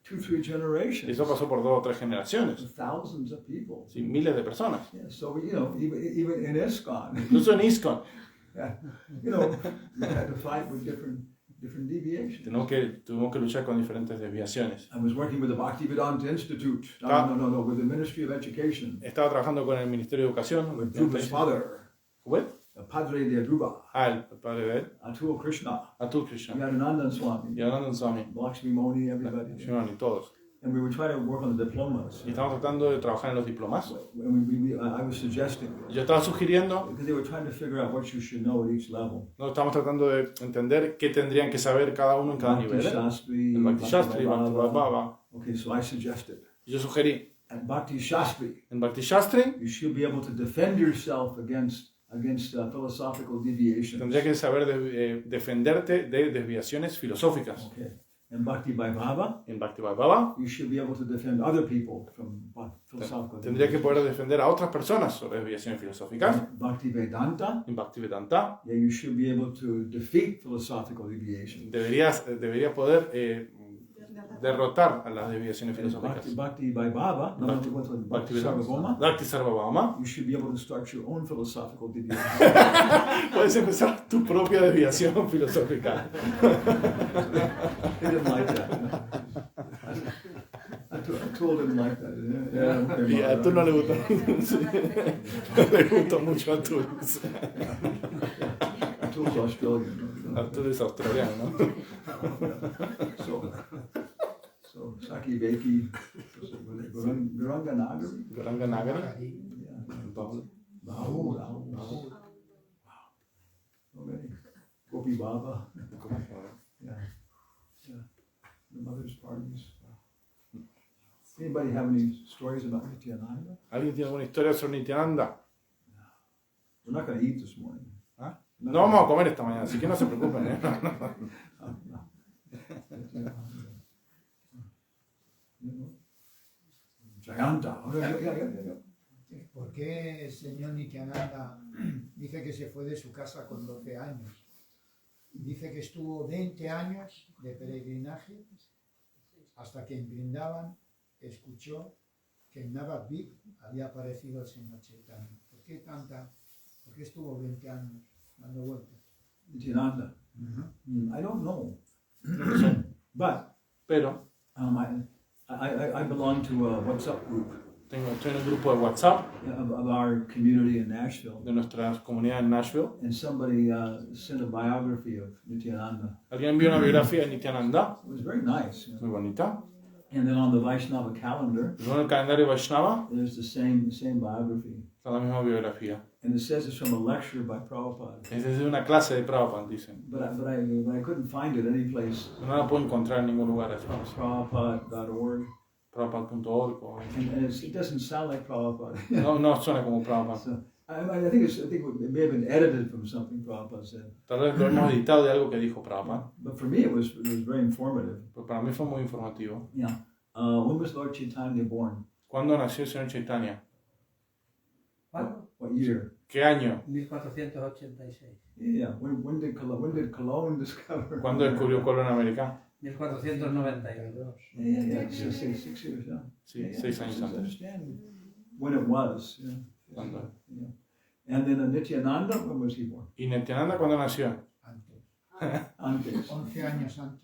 2-3 Y generations. eso pasó por 2 o 3 generaciones. Thousands of people. Sí, miles de personas. Yeah, so even in ISKCON, Incluso en ISKCON we had to fight with different deviations. tuvimos que luchar con diferentes desviaciones. I was working with the Bhaktivedanta Institute. No, with the Ministry of Education. Estaba trabajando con el Ministerio de Educación. With Dhruva's father, ¿With? the Padre de Dhruva, El padre de él, Atul Krishna, Atul Krishna, Yadananda Swami, y Ananda Swami, Lakshmi Moni, everybody. y todos. And we were trying to work on the diplomas. Y estamos tratando de trabajar en los diplomas. And I was suggesting, Yo estaba sugiriendo, because they were trying to figure out what you should know at each level. no, estamos tratando de entender qué tendrían que saber cada uno en cada Bhakti nivel. Shastri, El Bhakti Shastri, Bhakti Vaibhava. Okay, so I suggested, Yo sugerí, at Bhakti Shastri, en Bhakti Shastri you should be able to defend yourself against philosophical deviations. tendría que saber defenderte de desviaciones filosóficas. Okay. In Bhakti Vaibhava, En Bhakti Vaibhava you should be able to defend other people from philosophical tendría que deviations. poder defender a otras personas sobre desviaciones filosóficas. Bhakti Vedanta, En Bhakti Vedanta yeah, you should be able to defeat philosophical deviations. deberías poder derrotar a las desviaciones In filosóficas. Bhakti Vaibhava, no, Bhakti- what's it, Bhakti Bhakti Sarvabhauma, Bhakti Sarvabhauma. you should be able to start your own philosophical deviation. Puedes empezar tu propia desviación filosófica. He didn't like that. Atul didn't like that. Yeah, okay, Y a tú no le gustó. Sí. No le gustó mucho a tú. Atul's Australian. A tú eres australiano, ¿no? So Saki Veki, Guranga Nagari. Goranga Nagari. Yeah. Pablo. Bahu. Wow. So many. Gopi Baba. Yeah. The mother's parties. Anybody have any stories about Nityananda? ¿Alguien tiene alguna historia sobre Nityananda? We're not going to eat this morning. ¿Ah? No vamos a comer esta mañana, así que no se preocupen. ¿Eh? Jayanta. ¿Por qué el señor Nityananda dice que se fue de su casa con 12 años? Dice que estuvo 20 años de peregrinaje hasta que en Brindavan escuchó que en Navadvip había aparecido el señor Chaitanya. ¿Por qué estuvo 20 años dando vueltas? Nityananda. I don't know. But Pero I belong to a WhatsApp group estoy en un grupo de WhatsApp of our community in Nashville. de nuestra comunidad en Nashville. And somebody sent a biography of Nityananda. Alguien envió una biografía de Nityananda, It was very nice. muy bonita. And then on the Vaishnava calendar, Luego en el calendario Vaishnava there's the same biography. está la misma biografía. And it says it's from a lecture by Prabhupada. Es de una clase de Prabhupada, dicen. But I couldn't find it any place. No la puedo encontrar en ningún lugar. Es Prabhupada.org. Prabhupada.org. And it doesn't sound like Prabhupada. No suena como Prabhupada. So, I think it may have been edited from something Prabhupada said. Tal vez lo hemos editado de algo que dijo Prabhupada. But for me, it was very informative. Pero para mí fue muy informativo. Yeah. When was Lord Chaitanya born? ¿Cuándo nació el señor Chaitanya? ¿Cuándo? What year? ¿Qué año? 1486. Yeah. When did Cologne discover? ¿Cuándo descubrió Colón América? 1492. Yeah. 6 years. Yeah. Sí, Yeah, 6 años just antes. understand when it was. Yeah. ¿Cuándo? Yeah. And then Nityananda, when was he born? ¿Y Nityananda cuándo nació? Antes, Antes. 11 años antes.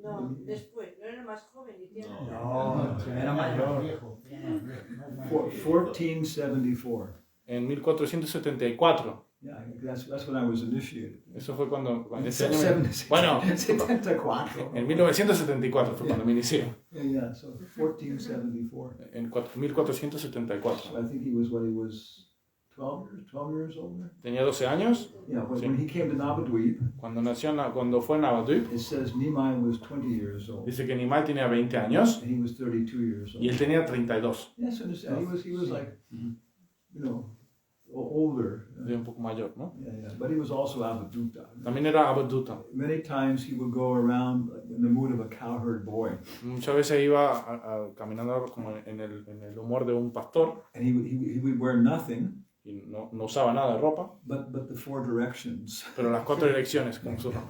No, después, no era más joven y tiene. No, era mayor. Viejo. 1474. En 1474. Yeah, that's when I was initiated. Eso fue cuando... Bueno, 74. en 1974 fue cuando me inicié. Yeah, so 1474. En 1474. So I think he was 12 years older. Tenía 12 años. Yeah, when Sí. he came to Navadvip, Cuando fue en Navadvip, it says Nimai was 20 years old. dice que Nimai tenía 20 años And he was 32 years old. y él tenía 32. Yes, understand. He was like, older. un poco mayor, ¿no? Yeah. But he was also Avaduta. También era Abduta. Many times he would go around in the mood of a cowherd boy. Muchas veces iba caminando como en el humor de un pastor And he would wear nothing y no usaba nada de ropa, but the four directions. pero las 4 direcciones como nosotros.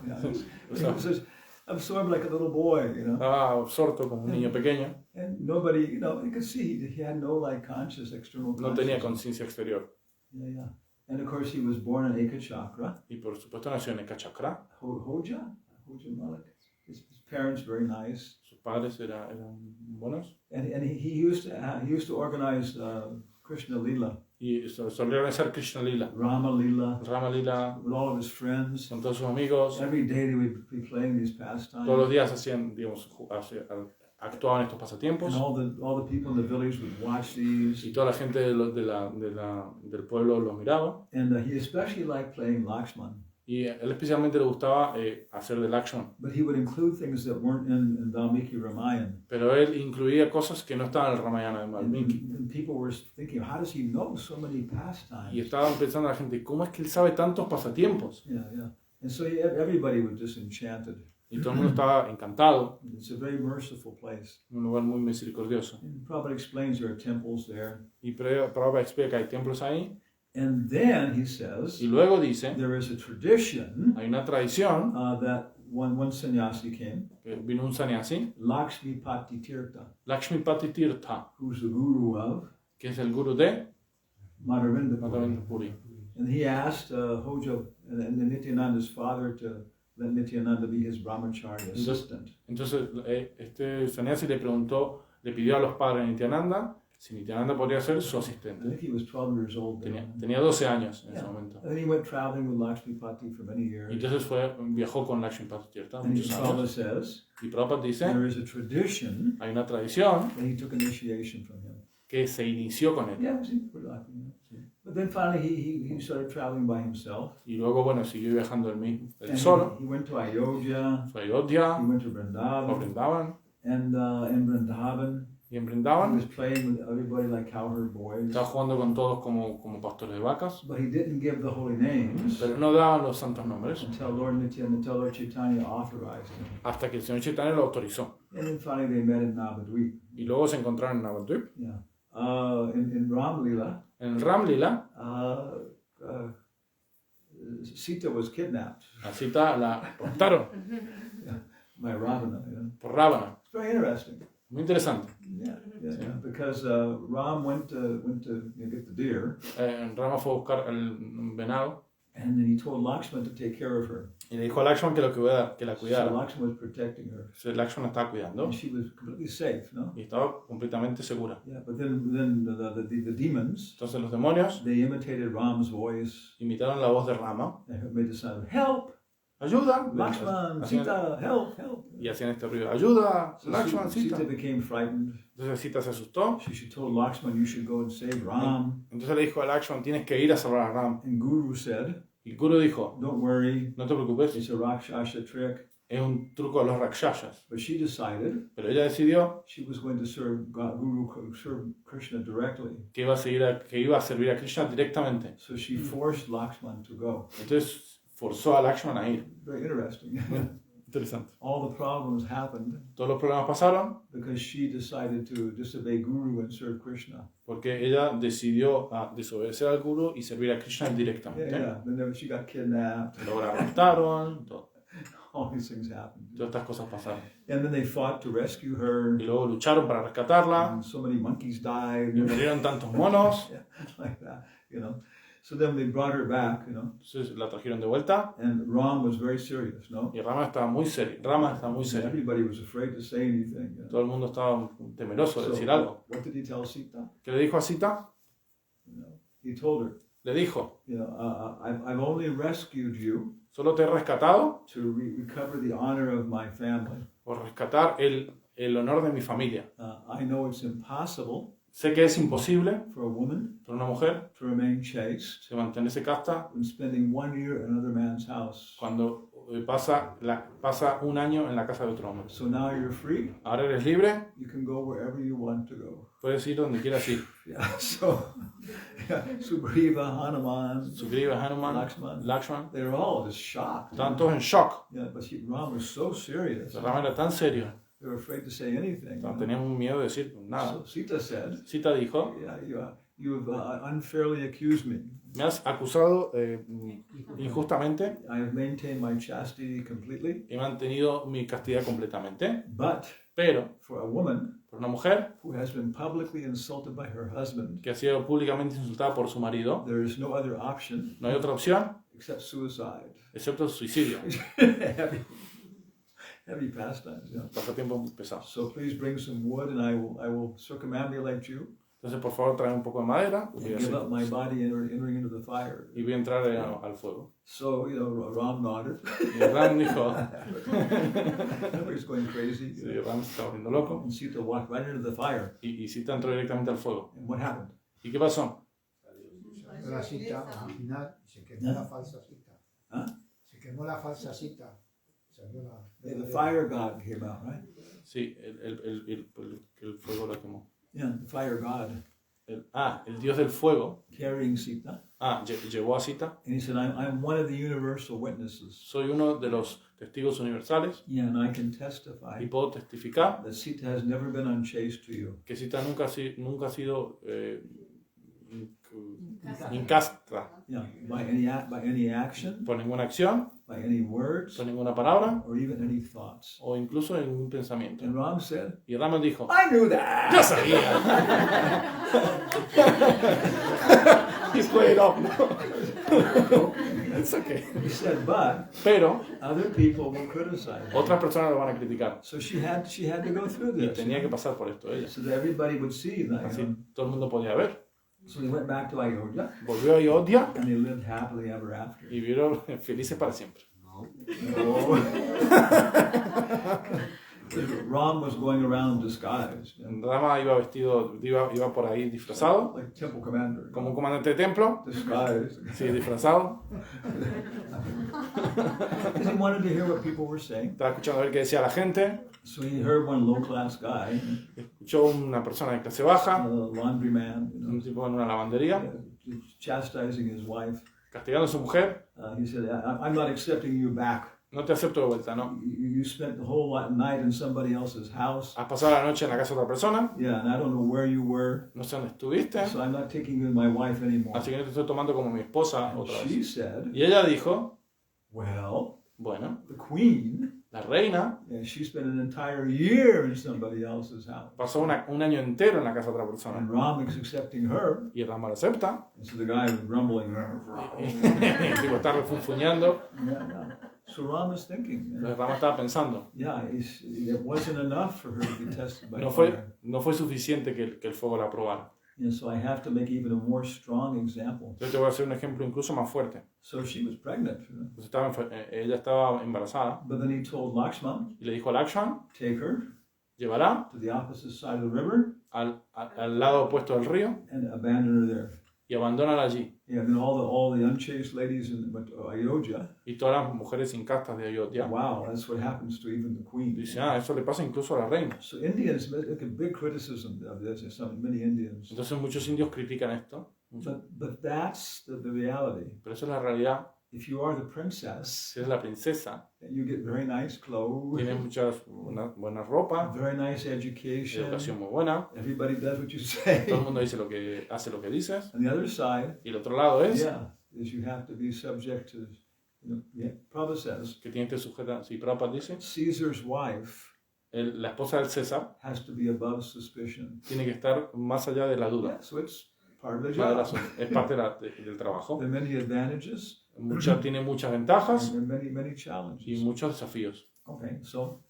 He was just absorbed like a little boy, Estaba absorto como un niño pequeño, And nobody, you could see he had no conscious external no tenía consciousness. conciencia exterior. Yeah. And of course he was born in Ekachakra, Y por supuesto nació en Ekachakra. Hoja Malik. His parents very nice. Sus padres eran buenos And he used to organize Krishna Lila, y solía organizar Krishna Lila, Rama Lila, Rama Lila, with all of his friends. con todos sus amigos. Every day they would be playing these pastimes. Todos los días hacían, digamos, actuaban estos pasatiempos. And all the people in the village would watch these. Y toda la gente del pueblo los miraba. And he especially liked playing Lakshman. Y él especialmente le gustaba hacer de Lakshman. But he would include things that weren't in Valmiki Ramayana. Pero él incluía cosas que no estaban en el Ramayana de Valmiki. And people were thinking, how does he know so many pastimes? Y estaban pensando la gente, ¿cómo es que él sabe tantos pasatiempos? Yeah. And so everybody was just enchanted. Y todo el mundo estaba encantado. It's a very merciful place. Un lugar muy misericordioso. And Prabhupada explains there are temples there. Y Prabhupada explica que hay templos ahí. And then he says, Y luego dice, there is a tradition hay una tradición, that one sannyasi came, que vino un sannyasi, Lakshmipati Tirtha, Lakshmipati Tirtha, who's the guru of que es el guru de Madhavendra Madhavendra Puri. Puri. And he asked Hoja and Nityananda's father to let Nityananda be his brahmachari assistant. Entonces, este sannyasi le pidió a los padres de Nityananda si Nityananda podría ser su I asistente. think he was 12 years old then. Tenía 12 años en ese Yeah. momento. And then he went traveling with Lakshmipati for many Y years. entonces viajó con Lakshmipati Tirtha And muchos Prabhupada años. says, Y Prabhupada dice, there is a tradition hay una tradición that he took initiation from him. que se inició con él. Yeah, see, we're lucky, But then finally he started traveling by himself. Y luego, bueno, siguió viajando él And solo. he went to Ayodhya, Fue a Ayodhya, he went to a Vrindavan, Brindavan. and in Vrindavan, Y en he Brindavan was playing with everybody like cowherd boys. estaba jugando con todos como pastores de vacas. But he didn't give the holy names Pero no daban los santos nombres until Lord Chaitanya authorized him. hasta que el señor Chaitanya lo autorizó. And then finally they met in Navadvip. Y luego se encontraron en Navadvip. Yeah. In Ramlila, En el Ramlila, Sita was kidnapped a Sita la raptaron by Ravana. por Ravana. It's very interesting. Muy interesante. Yeah. Because Ram went to get the deer, Rama fue a buscar el venado and then he told Lakshman to take care of her. y le dijo a Lakshman que la So cuidara. Lakshman was protecting her, Entonces Lakshman la estaba cuidando and she was completely safe, no? y estaba completamente segura. Yeah. But then the demons, Entonces los demonios they imitated Ram's voice. imitaron la voz de Rama. They made the sound, help, ¡Ayuda! Lakshman, Hacían- Sita, help. Y hacían este ruido. ¡Ayuda! So Lakshman, Sita Sita. became frightened. Entonces Sita se asustó. She told Lakshman, you should go and save Ram. Entonces le dijo a Lakshman, tienes que ir a salvar a Ram. And Guru said, Y el guru dijo, don't worry, no te preocupes, it's a Rakshasa trick. es un truco de los rakshasas. But she decided Pero ella decidió she was going to serve serve Krishna directly. que iba a servir a Krishna directamente. So she forced Lakshman to go. Entonces forzó a Lakshman a ir. Very interesting. Interesante. All the problems happened Todos los problemas pasaron because she decided to disobey Guru and serve Krishna. porque ella decidió desobedecer al guru y servir a Krishna directamente. Then she got kidnapped. Luego la raptaron, All these things happened. todas estas cosas pasaron. And then they fought to rescue her. Y luego lucharon para rescatarla, And so many monkeys died. y murieron tantos monos. Like that, So then they brought her back, Entonces la trajeron de vuelta and Ram was very serious, no? y Rama estaba muy serio. Everybody was afraid to say anything. Todo el mundo estaba temeroso de decir algo. What did he tell Sita? ¿Qué le dijo a Sita? He told her, Le dijo, I've only rescued you solo te he rescatado to recover the honor of my family. por rescatar el honor de mi familia. I know it's impossible Sé que es imposible for a woman para una mujer to remain chaste mantenerse casta when spending 1 year in another man's house. cuando pasa un año en la casa de otro hombre. So now you're free. Ahora eres libre, You can go wherever you want to go. puedes ir donde quieras ir. Yeah. So, yeah, Sugriva, Hanuman, Sugriva, Hanuman, Lakshman. Lakshman, they were all just shocked. estaban todos en shock. Yeah, but Ram was so serious. Rama era tan serio, They were afraid to say anything. no, tenían un miedo de decir nada. So Sita said, Sita dijo, "Yeah, you have unfairly accused me. me has acusado injustamente, I have maintained my chastity completely, he mantenido mi castidad completamente, but pero for a woman por una mujer who has been publicly insulted by her husband, que ha sido públicamente insultada por su marido, there is no other option no hay otra opción except suicide." excepto el suicidio. Heavy pastimes. Yeah. Pasatiempo pesado. So please bring some wood, and I will circumambulate you. Entonces, por favor, trae un poco de madera And give up my body entering into the fire. y voy a entrar al fuego. So, Ram nodded. Y Ram dijo, Everybody's going crazy. sí, Ram se está volviendo loco. And Sita walked right into the fire. Y Sita entró directamente al fuego. And what happened? ¿Y qué pasó? La cita, al final, se quemó la falsa cita. ¿Ah? Se quemó la falsa cita. Salió la... Yeah, the fire god came out, right? Sí, el fuego la quemó. Yeah, the fire god El dios del fuego carrying Sita. llevó a Sita. And he said, I'm one of the universal witnesses. Soy uno de los testigos universales Yeah, and I can testify y puedo testificar that Sita has never been unchaste to you. que Sita nunca ha sido incasta Yeah, by any action, por ninguna acción, by any words, por ninguna palabra or even any thoughts. o incluso en ningún pensamiento. And Ram said, Y Rama dijo, I knew that. ¡yo sabía! He played up, ¿no? It's okay. He said, but Pero other people will criticize you. otras personas lo van a criticar. So she had to go through Y this. tenía que pasar por esto ella. So that everybody would see that. Así todo el mundo podía ver. So he went back to Ayodhya Volvió a Ayodhya and they lived happily ever after. y vivieron felices para siempre. Oh. Ram was going around disguised, Rama iba por ahí disfrazado, like temple commander. como un comandante de templo, Disguised. sí, disfrazado. Because he wanted to hear what people were saying. Estaba escuchando a ver qué decía la gente. So he heard one low-class guy, Escuchó una persona de clase baja, a laundryman, un tipo en una lavandería, chastising his wife. castigando a su mujer. He said, I'm not accepting you back. No te acepto de vuelta, ¿no? You spent the whole night in somebody else's house. Has pasado la noche en la casa de otra persona, Yeah, and I don't know where you were. no sé dónde estuviste, So I'm not taking you as my wife anymore. así que no te estoy tomando como mi esposa And otra she vez. said, Y ella dijo, well, bueno, the queen, la reina she spent an entire year in somebody else's house. pasó un año entero en la casa de otra persona. And Ram is accepting her. Y Rama lo acepta. And so the guy was grumbling. El tipo está refunfuñando. Yeah. So Ram is thinking, Entonces Rama estaba pensando, yeah, it wasn't enough for her to be tested by no fire. fue suficiente que el fuego la probara. And so I have to make even a more strong example. Entonces te voy a hacer un ejemplo incluso más fuerte. So she was pregnant. Entonces ella estaba embarazada But then he told Lakshman, y le dijo a Lakshman, take her llevará to the opposite side of the river al lado opuesto del río and abandon her there. y abandónala allí. Yeah, and then all the unchaste ladies in Ayodhya, Y todas las mujeres incastas de Ayodhya wow, that's what happens to even the queen. dicen, eso le pasa incluso a la reina. So Indians make a big criticism of this, many Indians. Entonces muchos indios critican esto. But that's the reality. Pero esa es la realidad. If you are the princess, Si eres la princesa, you get very nice clothes, tienes buena ropa, very nice education. educación muy buena, Everybody does what you say. todo el mundo hace lo que dices. On the other side, Y el otro lado es is you have to be subject to, Prabhupada says, que tienes que sujetar, si Prabhupada dice, Caesar's wife la esposa del César has to be above suspicion. tiene que estar más allá de la duda. Yeah, so it's part of the Más job. es parte del trabajo. There are many advantages Tiene muchas ventajas and many challenges. y muchos desafíos. Okay, so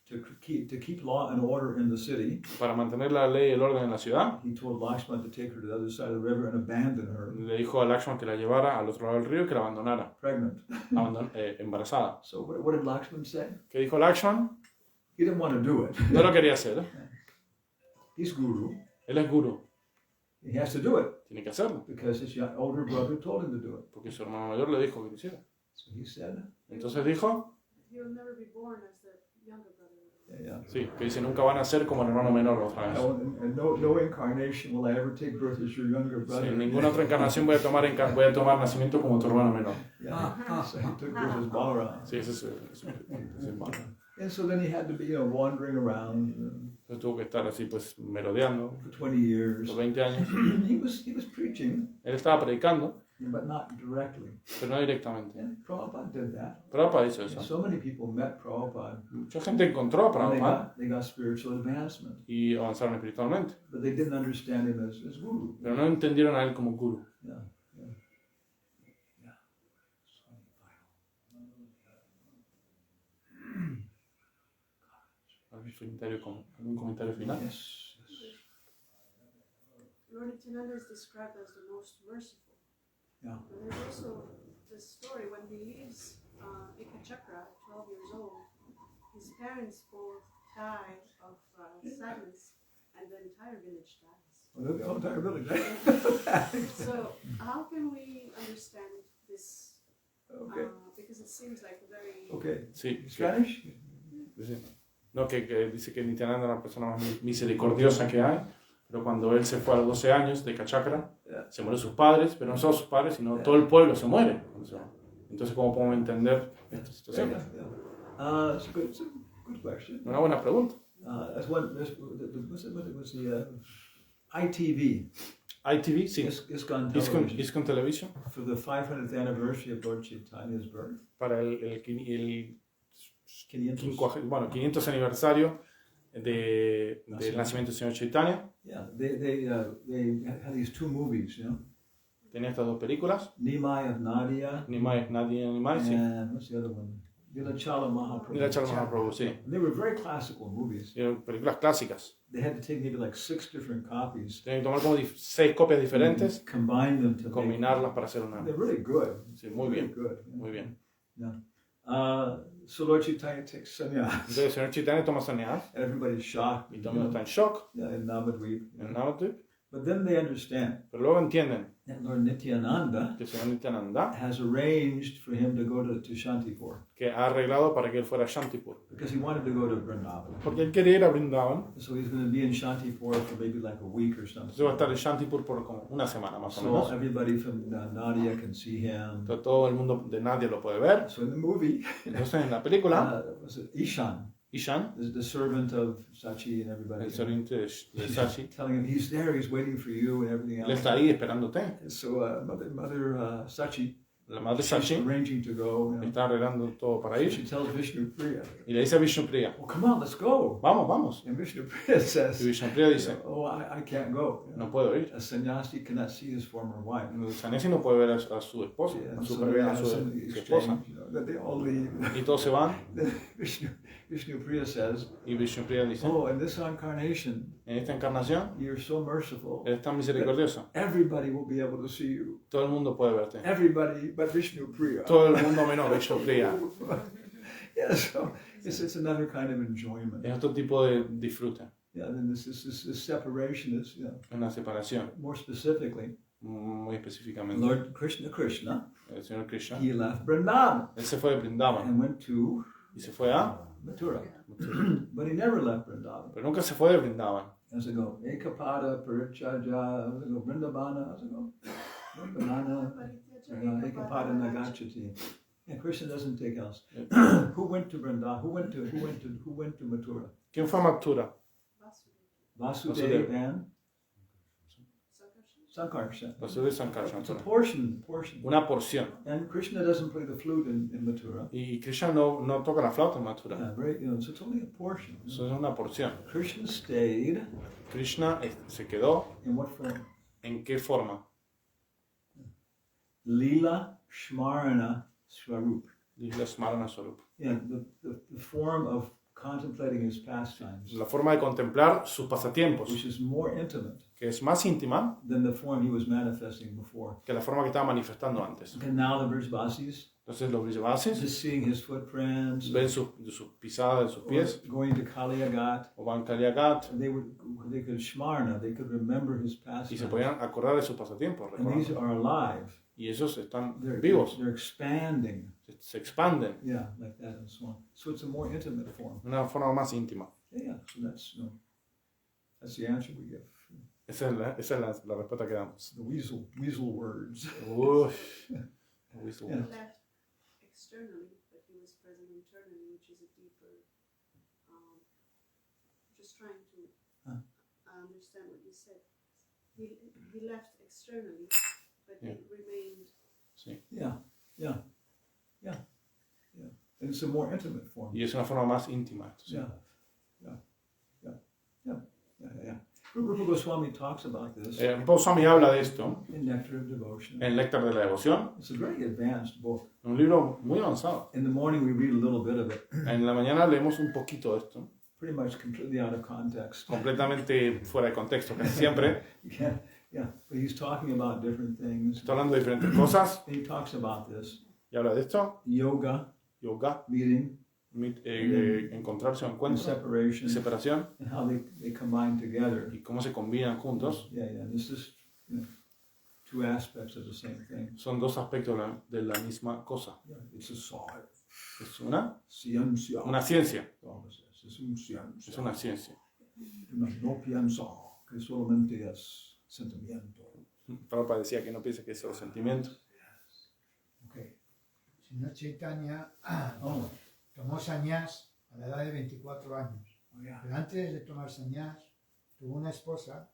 to keep law and order in the city, Para mantener la ley y el orden en la ciudad, he told Lakshman to take her to the other side of the river and abandon her, le dijo a Lakshman que la llevara al otro lado del río y que la abandonara, pregnant. embarazada. So what did Lakshman say? ¿Qué dijo Lakshman? He didn't want to do it. No lo quería hacer. He's guru. Él es gurú, He has to do it tiene que hacerlo, because his older brother told him to do it. porque su hermano mayor le dijo que lo hiciera. So he said, Entonces dijo, He'll never be born as the younger brother. sí, que dice, nunca van a ser como el hermano menor otra vez. And no incarnation will I ever take birth as your younger Sí, brother. en ninguna otra encarnación voy a tomar nacimiento como tu hermano menor. Yeah. So he took birth as Balaram. Sí, ese es el malo. And so then he had to be, wandering around Entonces tuvo que estar así, pues, merodeando for 20 years. por 20 años. He was preaching, Él estaba predicando, but not directly. pero no directamente. And Prabhupada did that. Prabhupada hizo And eso. so many people met Prabhupada. Mucha gente encontró a And Prabhupada they got spiritual advancement. y avanzaron espiritualmente, But they didn't understand him as guru. pero no entendieron a él como guru. Yeah. ¿Algún comentario final? Yes. Lord Nityananda is described as the most merciful. Yeah. And there's also the story when he leaves Ekachakra at 12 years old, his parents both die of sadness and the entire village dies. Well, the entire village. So how can we understand this? Okay. Because it seems like a very... Okay. Sí, Spanish? no, que dice que Nityananda era la persona más misericordiosa que hay, pero cuando él se fue a los 12 años de Kachakra, se murieron sus padres, pero no solo sus padres, sino todo el pueblo se muere. Entonces, ¿cómo podemos entender esta situación? It's a good question. Una buena pregunta. That's one. Was the ITV? ITV, sí. ISKCON Television. ISKCON Television. For the 500th anniversary of Lord Chaitanya's birth. Para el 500. 500 aniversario del nacimiento del señor Chaitanya. Yeah, they had these two movies, Tenía estas dos películas, Nimai of Nadia. Nimai, sí. And what's the other one? Nilachala Mahaprabhu. Nilachala Mahaprabhu, sí. They were very classical movies. Eran películas clásicas. They had to take maybe like 6 different copies. Tenían que tomar como 6 copias diferentes, Combine them to combinarlas para hacer una. They're really good. Sí, muy Really bien, good. muy bien. Yeah. So Lord Chaitanya takes sannyas. Entonces el señor Chaitanya toma sannyas Everybody's shocked. y todo el mundo está en shock In Navadvip. en Navadvip, But then they understand pero luego entienden that Lord Nityananda que el señor Nityananda has arranged for him to go to Shantipur que ha arreglado para que él fuera a Shantipur, because he wanted to go to Vrindavan. porque él quería ir a Brindavan, So he's going to be in Shantipur for maybe like a week or something. entonces va a estar en Shantipur por como una semana más o So menos. everybody from Nadia can see him. Entonces, todo el mundo de Nadia lo puede ver. So in the movie, Entonces en la película, was it Ishan, Ishan, the servant of Sachi and everybody, el serviente de Sachi, telling him he's there, he's waiting for you and everything él else. está ahí esperándote. So Mother Sachi, La madre she's Sachi arranging to go. está arreglando todo para So ir she tells Vishnupriya, y le dice a Vishnupriya, "Well, come on, let's go." vamos, vamos. And Vishnupriya Y says, Vishnupriya dice, "Oh, I can't go. no puedo ir. A sannyasi cannot see his former wife." El sannyasi no puede ver a su esposa, Yeah, a and su, so they have su some esposa. exchange, that they all leave. Y todos se van Then Vishnupriya says, y Vishnupriya dice, "Oh, in this incarnation, en esta encarnación, you're so merciful. eres tan misericordioso. Everybody will be able to see you. Todo el mundo puede verte. Everybody but Vishnupriya." Todo el mundo menos Vishnupriya. Yeah, so it's another kind of enjoyment. Es otro tipo de disfrute, Yeah, then this separation is, una separación. more specifically, Muy específicamente, Lord Krishna, el señor Krishna, he left Vrindavan él se fue de Brindavan and went to y se fue a, Mathura. But he never left Vrindavan. pero nunca se fue de Brindavan. As I go, Ekapada, Parichaja, as I go, Vrindavana, as I go, Vrindavana, Ekapada Nagachati. And Krishna doesn't take else. Who went to Vrindavan? Who went to Mathura? ¿Quién fue a Mathura? Vasudeva and Sankarshan. Sankarshan. Vasudeva y Sankarshan. It's a portion. Una porción. And Krishna doesn't play the flute in Mathura. Y Krishna no toca la flauta en Mathura. Yeah, right. So it's only a portion. Eso es una porción. Krishna stayed Krishna se quedó. in what form? ¿En qué forma? Lila Shmarana Swarup. Lila Smarana Swarup. Yeah, the form of contemplating his pastimes, La forma de contemplar sus pasatiempos, which is more intimate que es más íntima than the form he was manifesting before. que la forma que estaba manifestando antes. And now the Brijvasis, Entonces los Brijavasis just seeing his footprints, ven sus pisadas de sus pies, or going to Kaliagat, o van Kaliagat, they could shmarna, they could remember his y se pastimes. podían acordar de sus pasatiempos. And these recordar. are alive. Y esos están They're vivos, expanding. se se expanden. Yeah, like that and so on. So it's a more intimate form. Una forma más íntima. Yeah, so that's the answer we give. Esa es la respuesta que damos. The weasel words. Uff. Yeah. He left externally, but he was present internally, which is a deeper. Just trying to understand what you said. He left externally, but he remained. Sí. Yeah. And it's a more intimate form. Y es una forma más íntima. Esto, sí. Yeah. Rupa Goswami talks about this Rupa Swami habla de esto in Nectar of Devotion. en Néctar de la Devoción, It's a very advanced book. un libro muy avanzado. In the morning we read a little bit of it, En la mañana leemos un poquito de esto, pretty much completely out of context. completamente fuera de contexto, casi siempre. Yeah. But he's talking about different things. Está hablando de diferentes cosas And he talks about this. y habla de esto, Yoga, yoga, meeting, encontrarse o and encuentro, separation, separación and how they combine together. y cómo se combinan juntos. Yeah. This is two aspects of the same thing. Son dos aspectos de la misma cosa. Yeah, it's a science. Es una Ciencia. ciencia. Es un ciencia. Es una ciencia. No piensa que solamente es sentimiento. Prabhupada decía que no piense que es solo sentimiento. Okay. El señor Chaitanya tomó sannyas a la edad de 24 años. Pero antes de tomar sannyas, tuvo una esposa,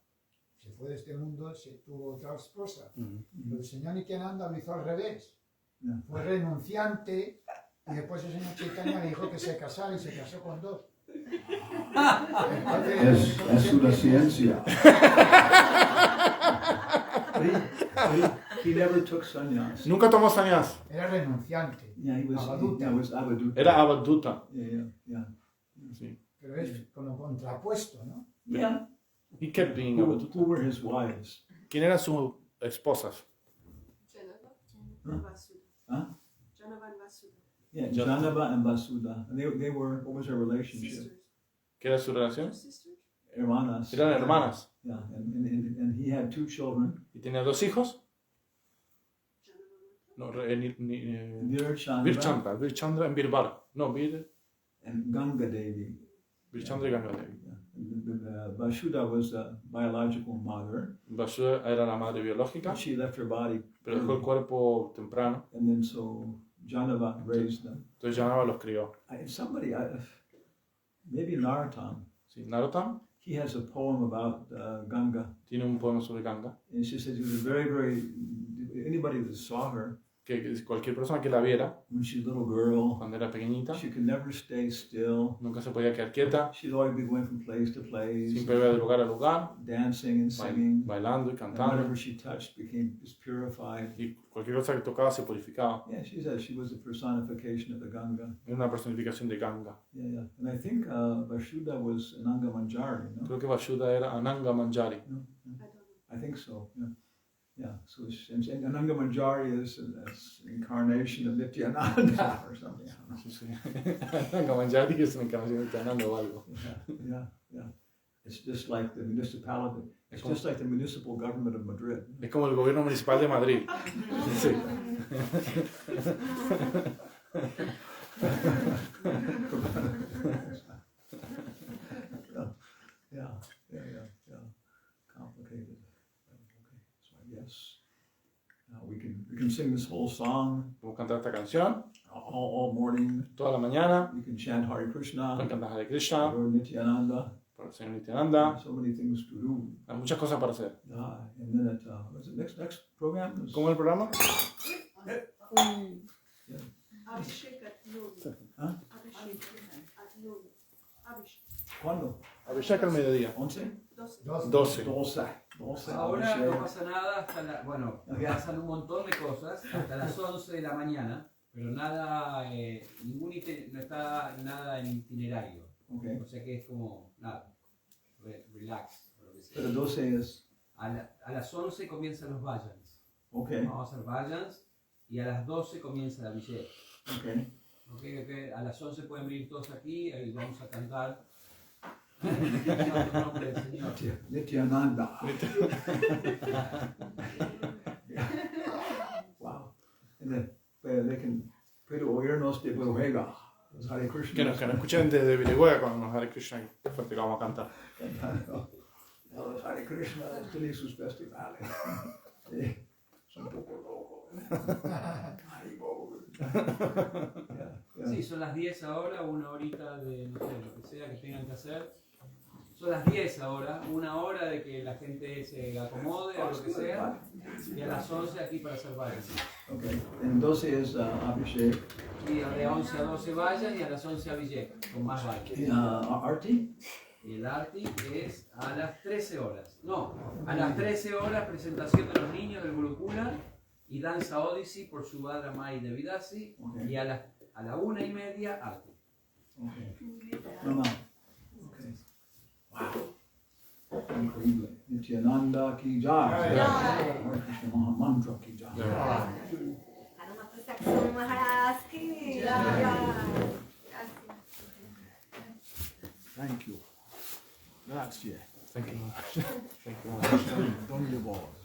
se fue de este mundo, tuvo otra esposa. Pero el señor Nityananda lo hizo al revés. Fue renunciante y después el señor Chaitanya le dijo que se casara y se casó con dos. Es una ciencia. He never took sannyas. Nunca tomó sannyas. Era renunciante. Yeah, he was avaduta. Era avaduta. Yeah. Sí. Pero es como contrapuesto, ¿no? Yeah. He kept being Who avaduta. were his wives? ¿Quién eran sus esposas? And Vasudha. Huh? Janava and Vasudha. Yeah, Janava and Vasudha. And they were, what was their relationship? Sisters. ¿Qué era su relación? Sisters? Hermanas. Eran hermanas. Yeah, and he had two children. ¿Y tenía dos hijos? Janava. No, Virchandra Virchandra en Birbar. No, and Ganga Devi. Virchandra y Ganga Devi. Vasudha was the biological mother. Vasudha era la madre biológica, She left her body, pero dejó el cuerpo temprano. and then so Janava raised them. Entonces Janava los crió. Maybe Narottam, Sí, Narottam he has a poem about Ganga. tiene un poema sobre Ganga, And she said she was anybody that saw her que cualquier persona que la viera when she was a little girl, cuando era pequeñita, she could never stay still. nunca se podía quedar quieta, She'd always be going from place to place, siempre iba de lugar a lugar, dancing and singing. bailando y And cantando, whatever she touched became just purified. y cualquier cosa que tocaba se purificaba. Yeah, she said she was the personification of the Ganga. Era una personificación de Ganga. Yeah. And I think Vasudha was an Anga Manjari, no? Creo que Vasudha era Ananga Manjari. I don't know. I think so, yeah. So and Ananga Manjari is an incarnation of Nityananda or something. I don't know. Sí. Ananga Manjari es una encarnación de Ananda o algo. Yeah. It's just like the municipality. It's just like the municipal government of Madrid. Es como el gobierno municipal de Madrid. Sí. Yeah. Complicated. Okay. So I guess we can sing this whole song Vamos a cantar esta canción all morning. toda la mañana. You can chant Hare Vamos a Krishna, cantar Hare Krishna, or Nityananda. por el Señor Nityananda. So many things to do. Hay muchas cosas para hacer. And then what's the next program? is- ¿Cómo es el programa? Abhishek at noon. Huh? Abhishek at noon. Abhishek. ¿Cuándo? Abhishek al mediodía. 11? 12. 12. Ahora Abhishek. no pasa nada hasta pasan un montón de cosas hasta las 11 de la mañana, pero nada, no está nada en itinerario. Okay. O sea que es como, nada, relax. Por lo que sea. Pero 12 es. A las 11 comienzan los vajans. Okay. Vamos a hacer vajans y a las 12 comienza la Abhishek. Okay. Okay. A las 11 pueden venir todos aquí y vamos a cantar. En nombre del Señor. Nityananda. Wow. And then they can pero oírnos de Vilhega. Los Hare Que Krishna. nos escuchen desde Viriguea cuando nos Hare Krishna, que fuerte que vamos a cantar. Los Hare Krishna tienen sus festivales. Son un poco locos. Haribol. Sí, son las 10 ahora, una horita de, no sé, lo que sea que tengan que hacer. Son las 10 ahora, una hora de que la gente se acomode o lo que sea. Y a las 11 aquí para hacer bailes. Okay. Entonces, Abhishek. Y de 11 a 12 vayan y a las 11 a Villek, con más bailes. Arti. Y el Arti es a las 13 horas. No, a las 13 horas presentación de los niños del Gurukula y danza Odyssey por su Badra Mai de Vidasi. Okay. Y a la 1:30 Arti. Okay. No. Okay. Wow. Increíble. Nityananda ki jai. Hare Krishna Mahamantra ki jai. Hanumatpresaka Swami Maharaj ki jai. Thank you. Grazie. Thank you. Thank you. Don't you both.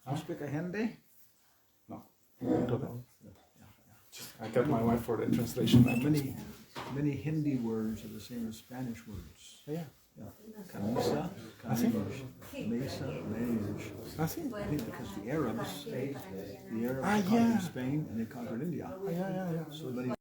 You speak a Hindi? No. I got my wife for the translation. Many Hindi words are the same as Spanish words. Yeah. Camisa, camisa, mesa, mage. Ah, sí. I think because the Arabs Ah, conquered yeah. Spain and they conquered India. Yeah. So many